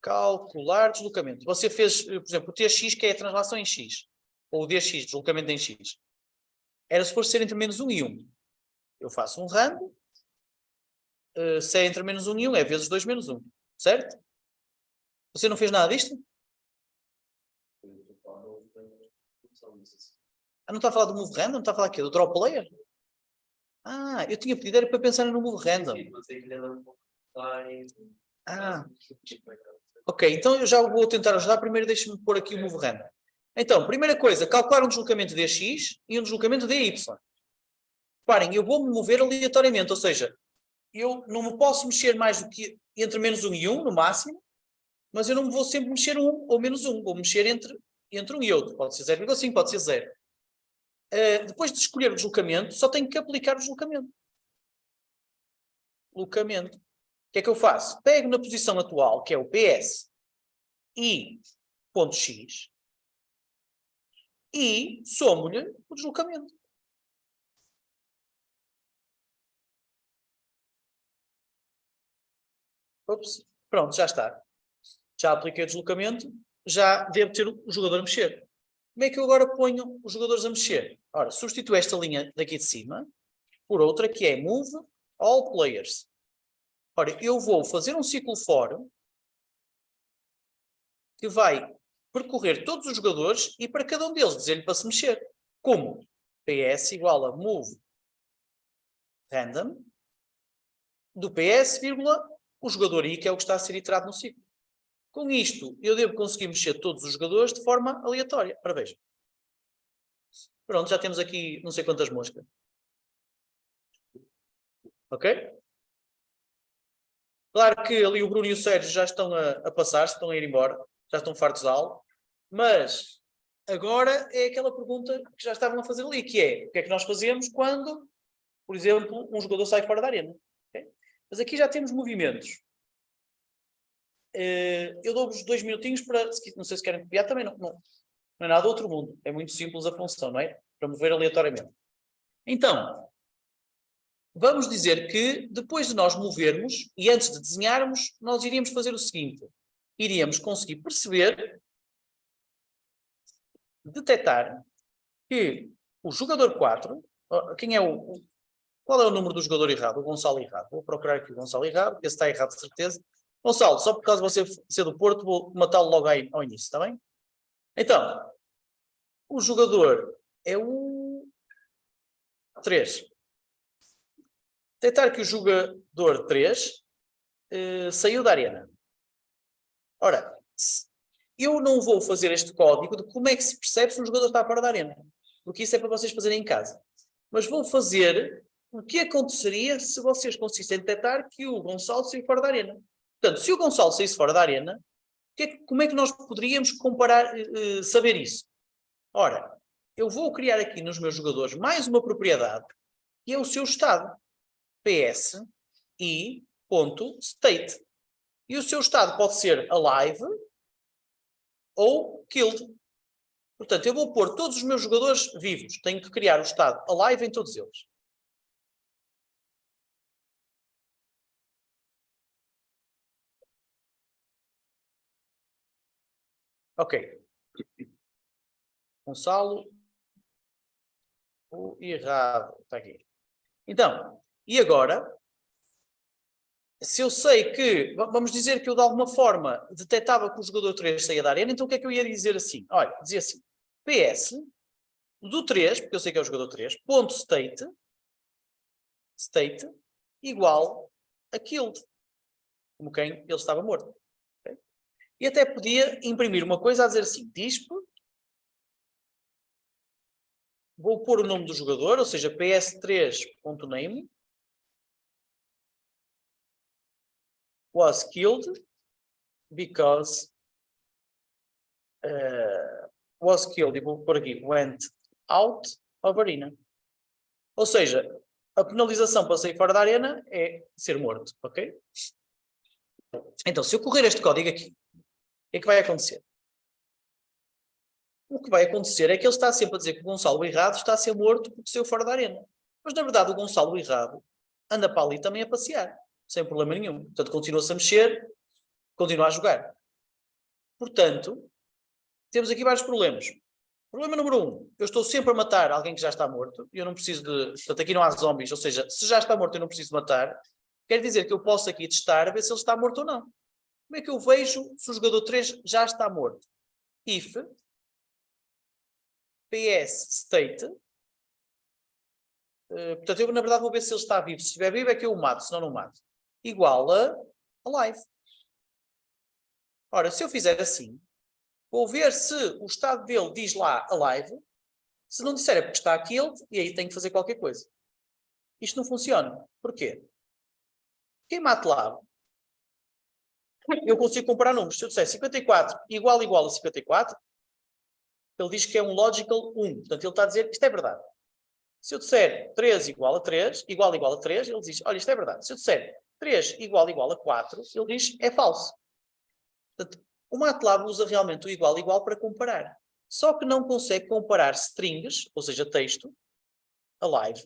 Calcular deslocamento. Você fez, por exemplo, o TX, que é a translação em X. Ou o DX, deslocamento em X. Era suposto ser entre menos 1 e 1. Eu faço um rando. Se é entre menos 1 e 1, é vezes 2 menos 1. Certo? Você não fez nada disto? Ah, não está a falar do move random? Não está a falar aqui do draw player? Ah, eu tinha pedido era para pensar no move random. Ah, ok, então eu já vou tentar ajudar. Primeiro deixe-me pôr aqui o move random. Então, primeira coisa, calcular um deslocamento dx e um deslocamento dy. Reparem, eu vou-me mover aleatoriamente, ou seja, eu não me posso mexer mais do que entre menos 1 e 1, no máximo, mas eu não me vou sempre mexer 1 ou menos 1, vou mexer entre 1 e outro. Pode ser 0,5, pode ser 0. Depois de escolher o deslocamento, só tenho que aplicar o deslocamento. Deslocamento. O que é que eu faço? Pego na posição atual, que é o PS, e ponto X, e somo-lhe o deslocamento. Ops, pronto, já está. Já apliquei o deslocamento, já devo ter o jogador a mexer. Como é que eu agora ponho os jogadores a mexer? Ora, substituo esta linha daqui de cima por outra que é Move All Players. Ora, eu vou fazer um ciclo for que vai percorrer todos os jogadores e para cada um deles dizer-lhe para se mexer. Como? PS igual a Move Random do PS, vírgula, o jogador I, que é o que está a ser iterado no ciclo. Com isto, eu devo conseguir mexer todos os jogadores de forma aleatória. Ora, veja. Pronto, já temos aqui não sei quantas moscas. Ok? Claro que ali o Bruno e o Sérgio já estão a passar-se, estão a ir embora, já estão fartos de aula, mas agora é aquela pergunta que já estavam a fazer ali, que é, o que é que nós fazemos quando, por exemplo, um jogador sai fora da arena? Okay? Mas aqui já temos movimentos. Eu dou-vos 2 minutinhos para, não sei se querem copiar, também não é nada do outro mundo, é muito simples a função, não é? Para mover aleatoriamente. Então, vamos dizer que depois de nós movermos e antes de desenharmos, nós iríamos fazer o seguinte. Iríamos conseguir perceber, detectar que o jogador 4, qual é o número do jogador errado? O Gonçalo errado. Vou procurar aqui o Gonçalo errado, esse está errado de certeza. Gonçalo, só por causa de você ser do Porto, vou matá-lo logo aí ao início, está bem? Então, o jogador é o 3. Detectar que o jogador 3 saiu da arena. Ora, eu não vou fazer este código de como é que se percebe se um jogador está fora da arena. Porque isso é para vocês fazerem em casa. Mas vou fazer o que aconteceria se vocês conseguissem detectar que o Gonçalo saiu fora da arena. Portanto, se o Gonçalo saísse fora da arena, como é que nós poderíamos comparar, saber isso? Ora, eu vou criar aqui nos meus jogadores mais uma propriedade, que é o seu estado. PS e ponto state. E o seu estado pode ser alive ou killed. Portanto, eu vou pôr todos os meus jogadores vivos. Tenho que criar o estado alive em todos eles. Ok. Gonçalo. O errado. Está aqui. Então, e agora, se eu sei que, vamos dizer que eu de alguma forma detectava que o jogador 3 saía da arena, então o que é que eu ia dizer assim? Olha, dizia assim, PS do 3, porque eu sei que é o jogador 3, ponto state igual a killed, como quem ele estava morto. Okay? E até podia imprimir uma coisa a dizer assim, disp, vou pôr o nome do jogador, ou seja, ps3.name was killed because was killed, e vou pôr aqui, went out of arena. Ou seja, a penalização para sair fora da arena é ser morto, ok? Então, se eu correr este código aqui, o que é que vai acontecer? O que vai acontecer é que ele está sempre a dizer que o Gonçalo errado está a ser morto porque saiu fora da arena. Mas, na verdade, o Gonçalo errado anda para ali também a passear, sem problema nenhum. Portanto, continua-se a mexer, continua a jogar. Portanto, temos aqui vários problemas. Problema número 1, eu estou sempre a matar alguém que já está morto, e eu não preciso de... Portanto, aqui não há zombies, ou seja, se já está morto eu não preciso matar. Quer dizer que eu posso aqui testar, a ver se ele está morto ou não. Como é que eu vejo se o jogador 3 já está morto? If PS state, portanto, eu na verdade vou ver se ele está vivo. Se estiver vivo é que eu o mato, senão não mato. Igual a alive. Ora, se eu fizer assim, vou ver se o estado dele diz lá alive. Se não disser é porque está killed, e aí tenho que fazer qualquer coisa. Isto não funciona. Porquê? Quem MATLAB, eu consigo comparar números. Se eu disser 54 igual a 54, ele diz que é um logical 1. Portanto, ele está a dizer que isto é verdade. Se eu disser 3 igual a 3, igual a 3, ele diz, olha, isto é verdade. Se eu disser 3 igual a 4, ele diz, é falso. Portanto, o MATLAB usa realmente o igual para comparar. só que não consegue comparar strings, ou seja, texto, alive,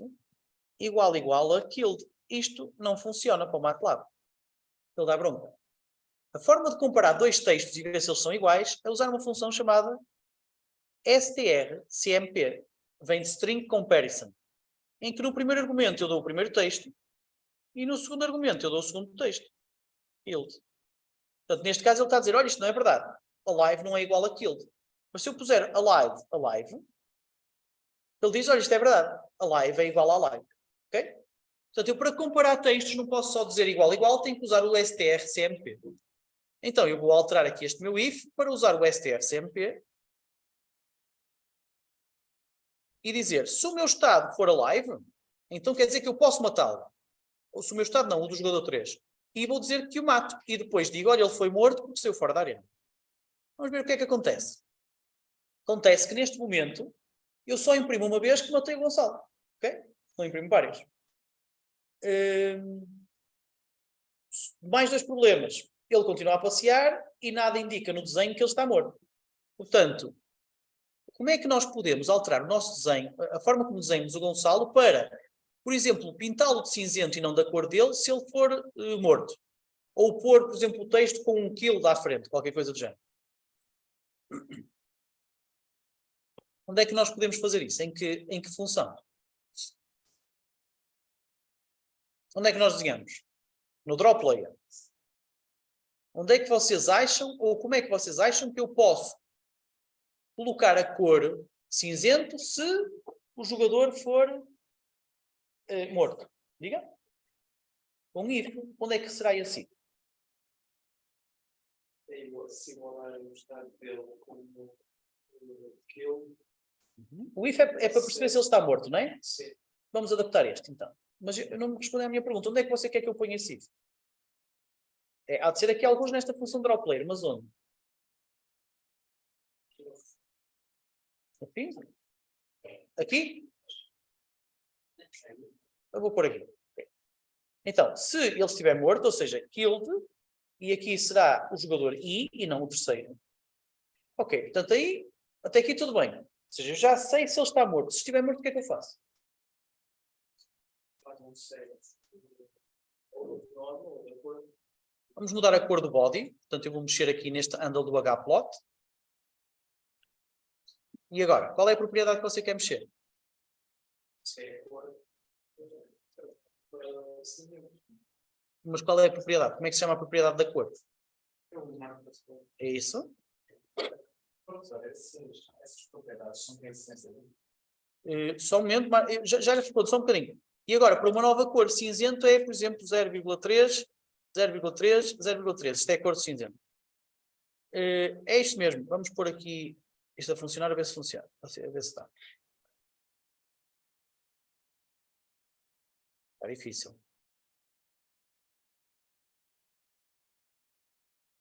igual a killed. Isto não funciona para o MATLAB. Ele dá bronca. A forma de comparar dois textos e ver se eles são iguais é usar uma função chamada strcmp. Vem de string comparison. Em que no primeiro argumento eu dou o primeiro texto e no segundo argumento eu dou o segundo texto. Killed. Portanto, neste caso ele está a dizer, olha, isto não é verdade. Alive não é igual a killed. Mas se eu puser alive, ele diz, olha, isto é verdade. Alive é igual a alive. Ok? Portanto, eu para comparar textos não posso só dizer igual, tenho que usar o strcmp. Então, eu vou alterar aqui este meu if para usar o strcmp e dizer, se o meu estado for alive, então quer dizer que eu posso matá-lo. Ou se o meu estado não, o do jogador 3. E vou dizer que o mato. E depois digo, olha, ele foi morto porque saiu fora da arena. Vamos ver o que é que acontece. Acontece que neste momento, eu só imprimo uma vez que matei o Gonçalo. Ok? Não imprimo várias. Mais dois problemas. Ele continua a passear e nada indica no desenho que ele está morto. Portanto, como é que nós podemos alterar o nosso desenho, a forma como desenhamos o Gonçalo para, por exemplo, pintá-lo de cinzento e não da cor dele se ele for morto? Ou pôr, por exemplo, o texto com um kill à frente, qualquer coisa do género. Onde é que nós podemos fazer isso? Em que função? Onde é que nós desenhamos? No Drop Layer. Onde é que vocês acham, ou como é que vocês acham que eu posso colocar a cor cinzento se o jogador for morto? Diga. Com if, onde é que será assim? Simular o estado dele como kill. O if é para perceber se ele está morto, não é? Sim. Vamos adaptar este, então. Mas eu não me respondeu à minha pergunta. Onde é que você quer que eu ponha esse if? Há de ser aqui alguns nesta função drop layer, mas onde? Aqui? Aqui? Eu vou pôr aqui. Então, se ele estiver morto, ou seja, killed, e aqui será o jogador I e não o terceiro. Ok, portanto aí, até aqui tudo bem. Ou seja, eu já sei se ele está morto. Se estiver morto, o que é que eu faço? Vamos mudar a cor do body. Portanto, eu vou mexer aqui neste handle do hplot. E agora, qual é a propriedade que você quer mexer? Mas qual é a propriedade? Como é que se chama a propriedade da cor? É isso? Essas propriedades são de essência. Só um momento, já lhe respondo, só um bocadinho. E agora, para uma nova cor, cinzento é, por exemplo, 0,3, 0,3, 0,3. Isto é a cor de cinzento. É isto mesmo. Vamos pôr aqui isto a funcionar, a ver se funciona. A ver se está. Está difícil.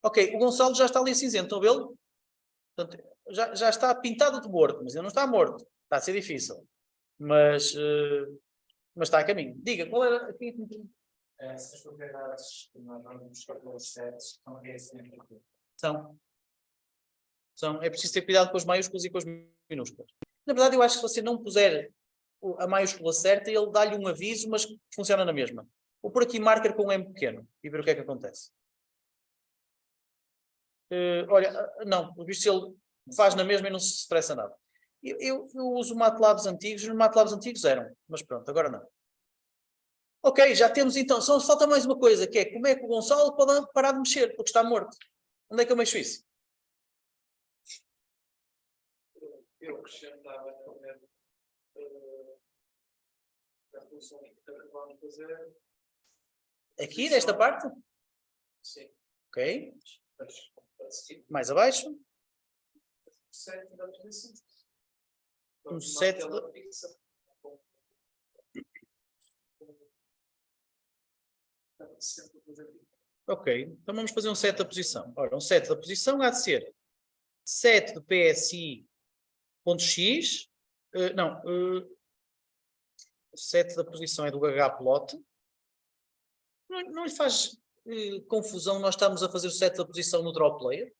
Ok, o Gonçalo já está ali cinzento, estão a vê-lo? Portanto, já está pintado de morto, mas ele não está morto. Está a ser difícil. Mas está a caminho. Diga, qual era aqui? Essas propriedades que nós vamos buscar pelos sets são essência. São. É preciso ter cuidado com as maiúsculas e com as minúsculas. Na verdade, eu acho que se você não puser a maiúscula certa, ele dá-lhe um aviso, mas funciona na mesma. Vou pôr aqui marker com M pequeno e ver o que é que acontece. Olha, não, por visto ele faz na mesma e não se estressa nada. Eu uso MATLABs antigos, os MATLABs antigos eram, mas pronto, agora não. Ok, já temos então, só falta mais uma coisa, que é como é que o Gonçalo pode parar de mexer, porque está morto. Onde é que eu mexo isso? Eu acrescentava também a função que vamos fazer. Aqui, nesta parte? Sim. Ok. Mais abaixo. Set da posição. Um set de... Ok, então vamos fazer um set da posição. Ora, um set da posição há de ser set de PSI.x, set da posição é do hplot. Não lhe faz confusão nós estamos a fazer o set da posição no drop layer?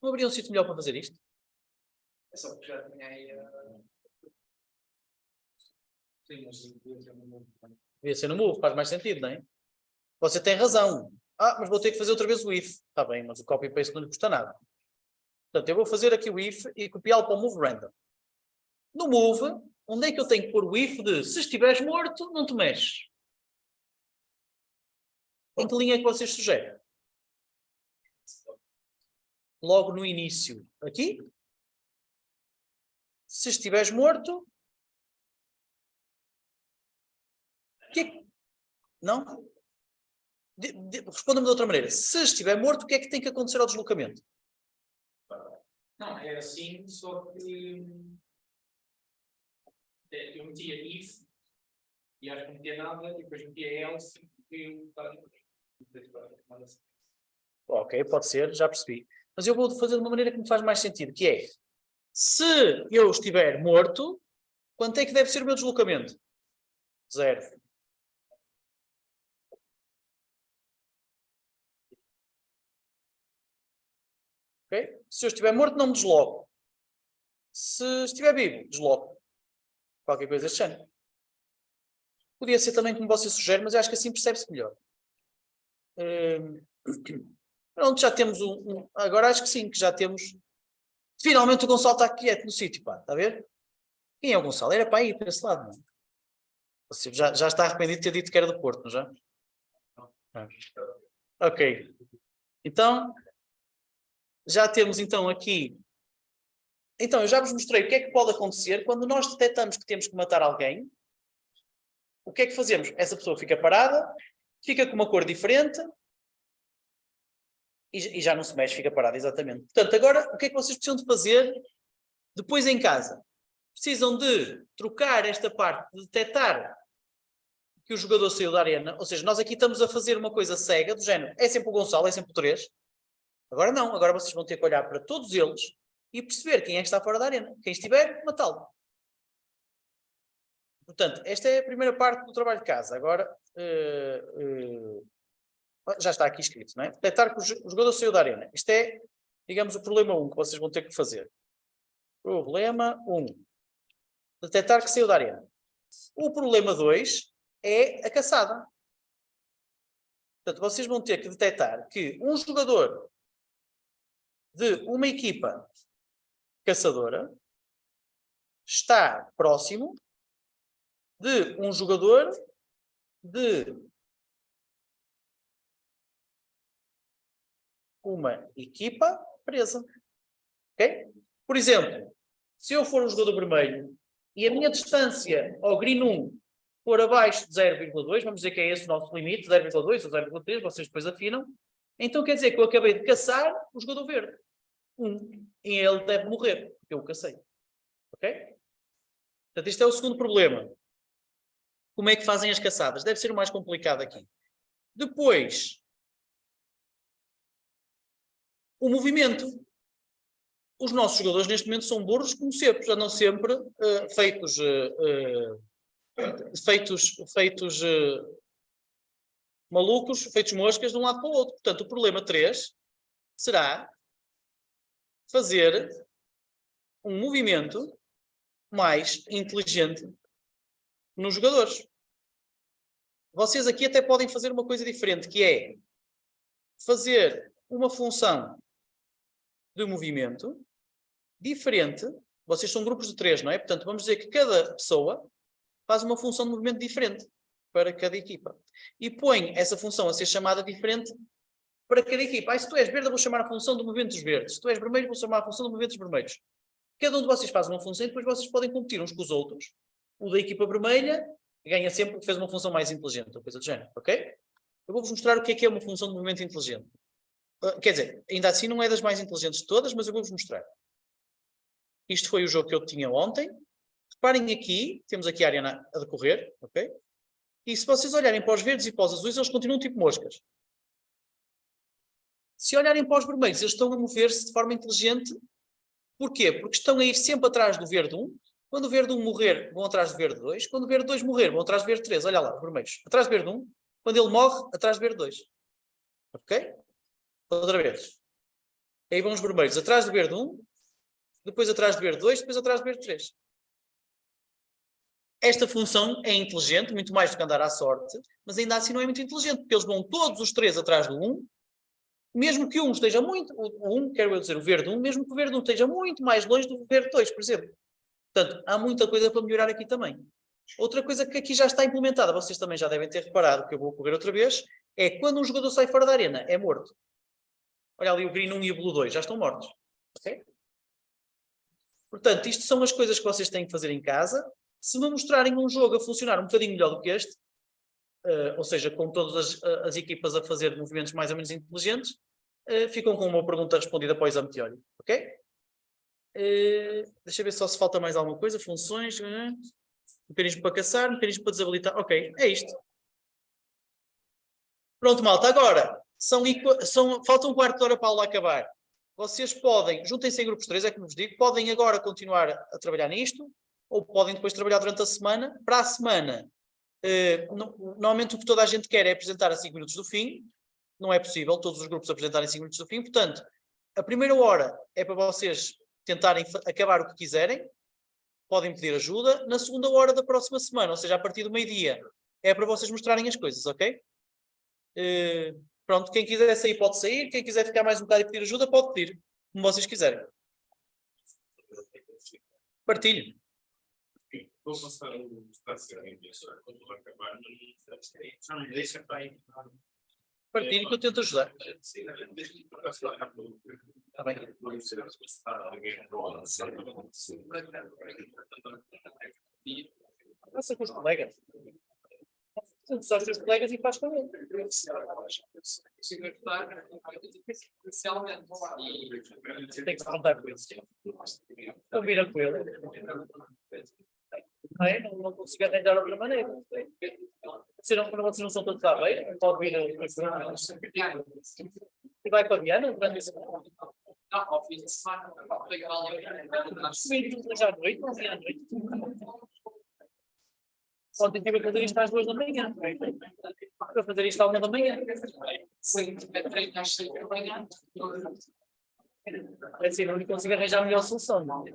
Não haveria um sítio melhor para fazer isto? É só porque já tinha aí. Sim, mas Devia ser no move, faz mais sentido, não é? Você tem razão. Mas vou ter que fazer outra vez o if. Está bem, mas o copy-paste não lhe custa nada. Portanto, eu vou fazer aqui o if e copiá-lo para o move random. No move, onde é que eu tenho que pôr o if de se estiveres morto, não te mexes? Em que linha é que vocês sugerem? Logo no início. Aqui. Se estiveres morto... Não? Responda-me de outra maneira. Se estiver morto, o que é que tem que acontecer ao deslocamento? não, é assim, só que eu metia if e acho que não metia nada e depois metia else e eu estava Ok, pode ser, já percebi. Mas eu vou fazer de uma maneira que me faz mais sentido, que é, se eu estiver morto, quanto é que deve ser o meu deslocamento? 0. Ok? Se eu estiver morto, não me desloco. Se estiver vivo, desloco. Qualquer coisa deste género. Podia ser também como você sugere, mas eu acho que assim percebe-se melhor. Pronto, já temos agora acho que sim, que já temos. Finalmente o Gonçalo está quieto no sítio, pá, está a ver? Quem é o Gonçalo? Era para ir para esse lado, não é? Você já está arrependido de ter dito que era do Porto, não já? Ok. Então, já temos então aqui. Então, eu já vos mostrei o que é que pode acontecer quando nós detectamos que temos que matar alguém. O que é que fazemos? Essa pessoa fica parada, fica com uma cor diferente e já não se mexe, fica parada, exatamente. Portanto, agora, o que é que vocês precisam de fazer depois em casa? Precisam de trocar esta parte de detectar que o jogador saiu da arena, ou seja, nós aqui estamos a fazer uma coisa cega, do género, é sempre o Gonçalo, é sempre o 3. Agora não, agora vocês vão ter que olhar para todos eles e perceber quem é que está fora da arena. Quem estiver, matá-lo. Portanto, esta é a primeira parte do trabalho de casa. Agora, já está aqui escrito, não é? Detectar que o jogador saiu da arena. Isto é, digamos, o problema 1 que vocês vão ter que fazer. Problema 1. Detectar que saiu da arena. O problema 2 é a caçada. Portanto, vocês vão ter que detectar que um jogador de uma equipa caçadora está próximo de um jogador de uma equipa presa. Ok? Por exemplo, se eu for um jogador vermelho e a minha distância ao green 1 for abaixo de 0,2, vamos dizer que é esse o nosso limite, 0,2 ou 0,3, vocês depois afinam, então quer dizer que eu acabei de caçar o jogador verde. E ele deve morrer, porque eu o cacei. Ok? Portanto, isto é o segundo problema. Como é que fazem as caçadas? Deve ser o mais complicado aqui. Depois, o movimento. Os nossos jogadores neste momento são burros como cepos, andam sempre feitos malucos, feitos moscas de um lado para o outro. Portanto, o problema 3 será fazer um movimento mais inteligente nos jogadores. Vocês aqui até podem fazer uma coisa diferente, que é fazer uma função de movimento diferente. Vocês são grupos de 3, não é? Portanto, vamos dizer que cada pessoa faz uma função de movimento diferente para cada equipa. E põe essa função a ser chamada diferente para cada equipa. Se tu és verde, eu vou chamar a função do movimento dos verdes. Se tu és vermelho, vou chamar a função do movimento dos vermelhos. Cada um de vocês faz uma função e depois vocês podem competir uns com os outros. O da equipa vermelha ganha sempre porque fez uma função mais inteligente, ou coisa do género, ok? Eu vou-vos mostrar o que é uma função de movimento inteligente. Quer dizer, ainda assim não é das mais inteligentes de todas, mas eu vou-vos mostrar. Isto foi o jogo que eu tinha ontem. Reparem aqui, temos aqui a área a decorrer, ok? E se vocês olharem para os verdes e para os azuis, eles continuam tipo moscas. Se olharem para os vermelhos, eles estão a mover-se de forma inteligente. Porquê? Porque estão a ir sempre atrás do verde 1. Quando o verde 1 morrer, vão atrás do verde 2. Quando o verde 2 morrer, vão atrás do verde 3. Olha lá, os vermelhos. Atrás do verde 1. Quando ele morre, atrás do verde 2. Ok? Outra vez. Aí vão os vermelhos atrás do verde 1. depois atrás de ver 2, depois atrás de ver 3. Esta função é inteligente, muito mais do que andar à sorte, mas ainda assim não é muito inteligente, porque eles vão todos os 3 atrás do 1, mesmo que um esteja muito, o 1, quero eu dizer, o verde 1, mesmo que o verde 1 esteja muito mais longe do verde 2, por exemplo. Portanto, há muita coisa para melhorar aqui também. Outra coisa que aqui já está implementada, vocês também já devem ter reparado, que eu vou correr outra vez, é quando um jogador sai fora da arena, é morto. Olha ali o Green 1 e o Blue 2, já estão mortos. Ok? Portanto, isto são as coisas que vocês têm que fazer em casa. Se me mostrarem um jogo a funcionar um bocadinho melhor do que este, ou seja, com todas as equipas a fazer movimentos mais ou menos inteligentes, ficam com uma pergunta respondida para o exame teórico. Ok? Deixa eu ver só se falta mais alguma coisa. Funções. Mecanismo para caçar, mecanismo para desabilitar. Ok, é isto. Pronto, malta. Agora, falta um quarto de hora para a aula acabar. Vocês podem, juntem-se em grupos 3, é como vos digo, podem agora continuar a trabalhar nisto, ou podem depois trabalhar durante a semana. Para a semana, normalmente o que toda a gente quer é apresentar a 5 minutos do fim. Não é possível todos os grupos apresentarem 5 minutos do fim. Portanto, a primeira hora é para vocês tentarem acabar o que quiserem. Podem pedir ajuda. Na segunda hora da próxima semana, ou seja, a partir do meio-dia, é para vocês mostrarem as coisas, ok? Pronto, quem quiser sair pode sair, quem quiser ficar mais um bocado e pedir ajuda pode pedir, como vocês quiserem. Partilho. Vou passar o estacionamento quando acabar, não deixa para aí. Partilho que eu tento ajudar. Está bem. Passa com os colegas. Só os teus colegas e faz com ele. Tem que se contar com isso. Combina com ele. Não é? Não consigo arranjar outra maneira. Vocês não são todos à beira, pode vir e vai para a Viana durante esse ano. Não, ao fim de semana, pegar a hoje à noite, não à noite. Ontem tive a fazer isto às 2 da manhã. Para fazer isto à 1 da manhã. Sim, às 6 da manhã. É assim, não consigo arranjar a melhor solução, não.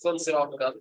Quando será o bocado?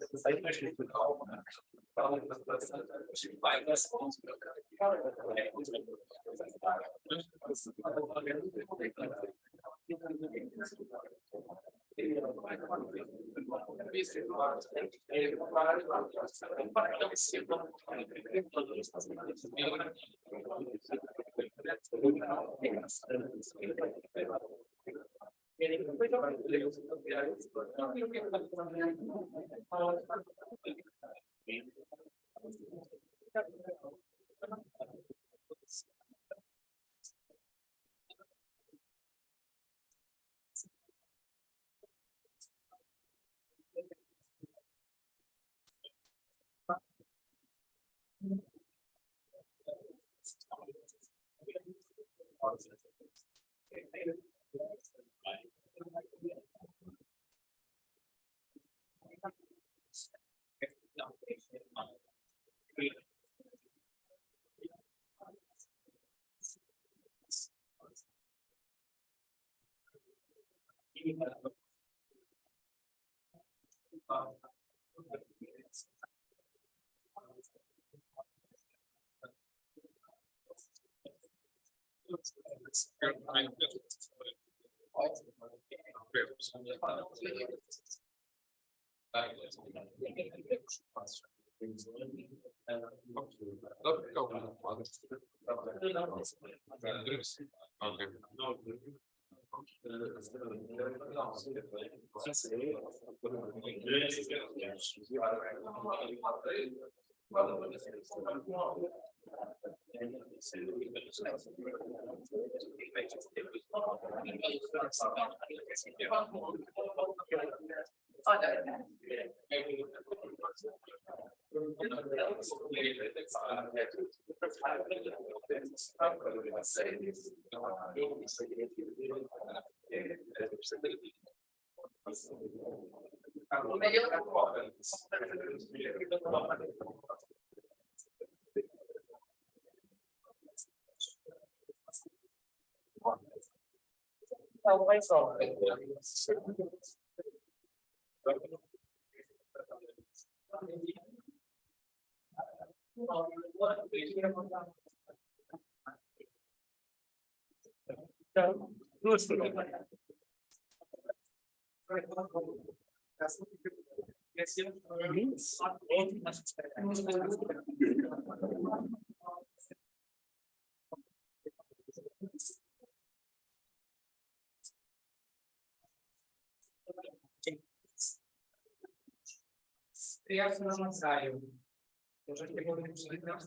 Criança não ensaio. Eu já tenho uma disciplina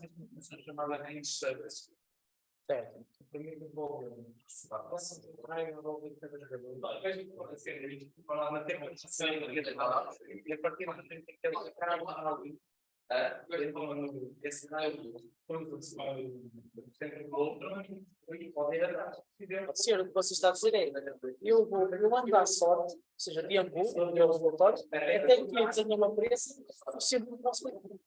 chamada em service. Certo. Primeiro envolve falar na tecnologia e a partir da gente tem que ter ali. Esse raio sempre outro e pode ir atrás. Pode ser o que você está a dizer aí. Eu ando à sorte, ou seja, tempo, no meu laboratório, até que eu desenho uma pressa, sempre no próximo tempo.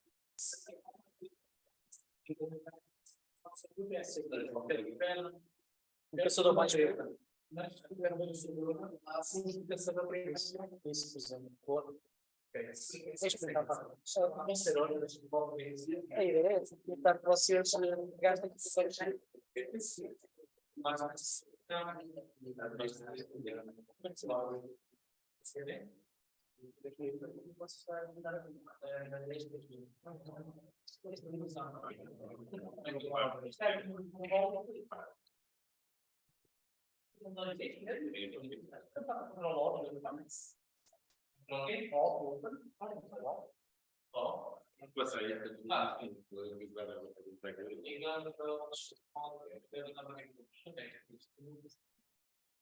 Um caçador mais perto. Mas se tiver uma segura, há sim um caçador para isso. Isso, por exemplo. Deixa eu explicar para não ser horas de volta a dizer. A ideia é tentar que vocês gastem pessoas. Mas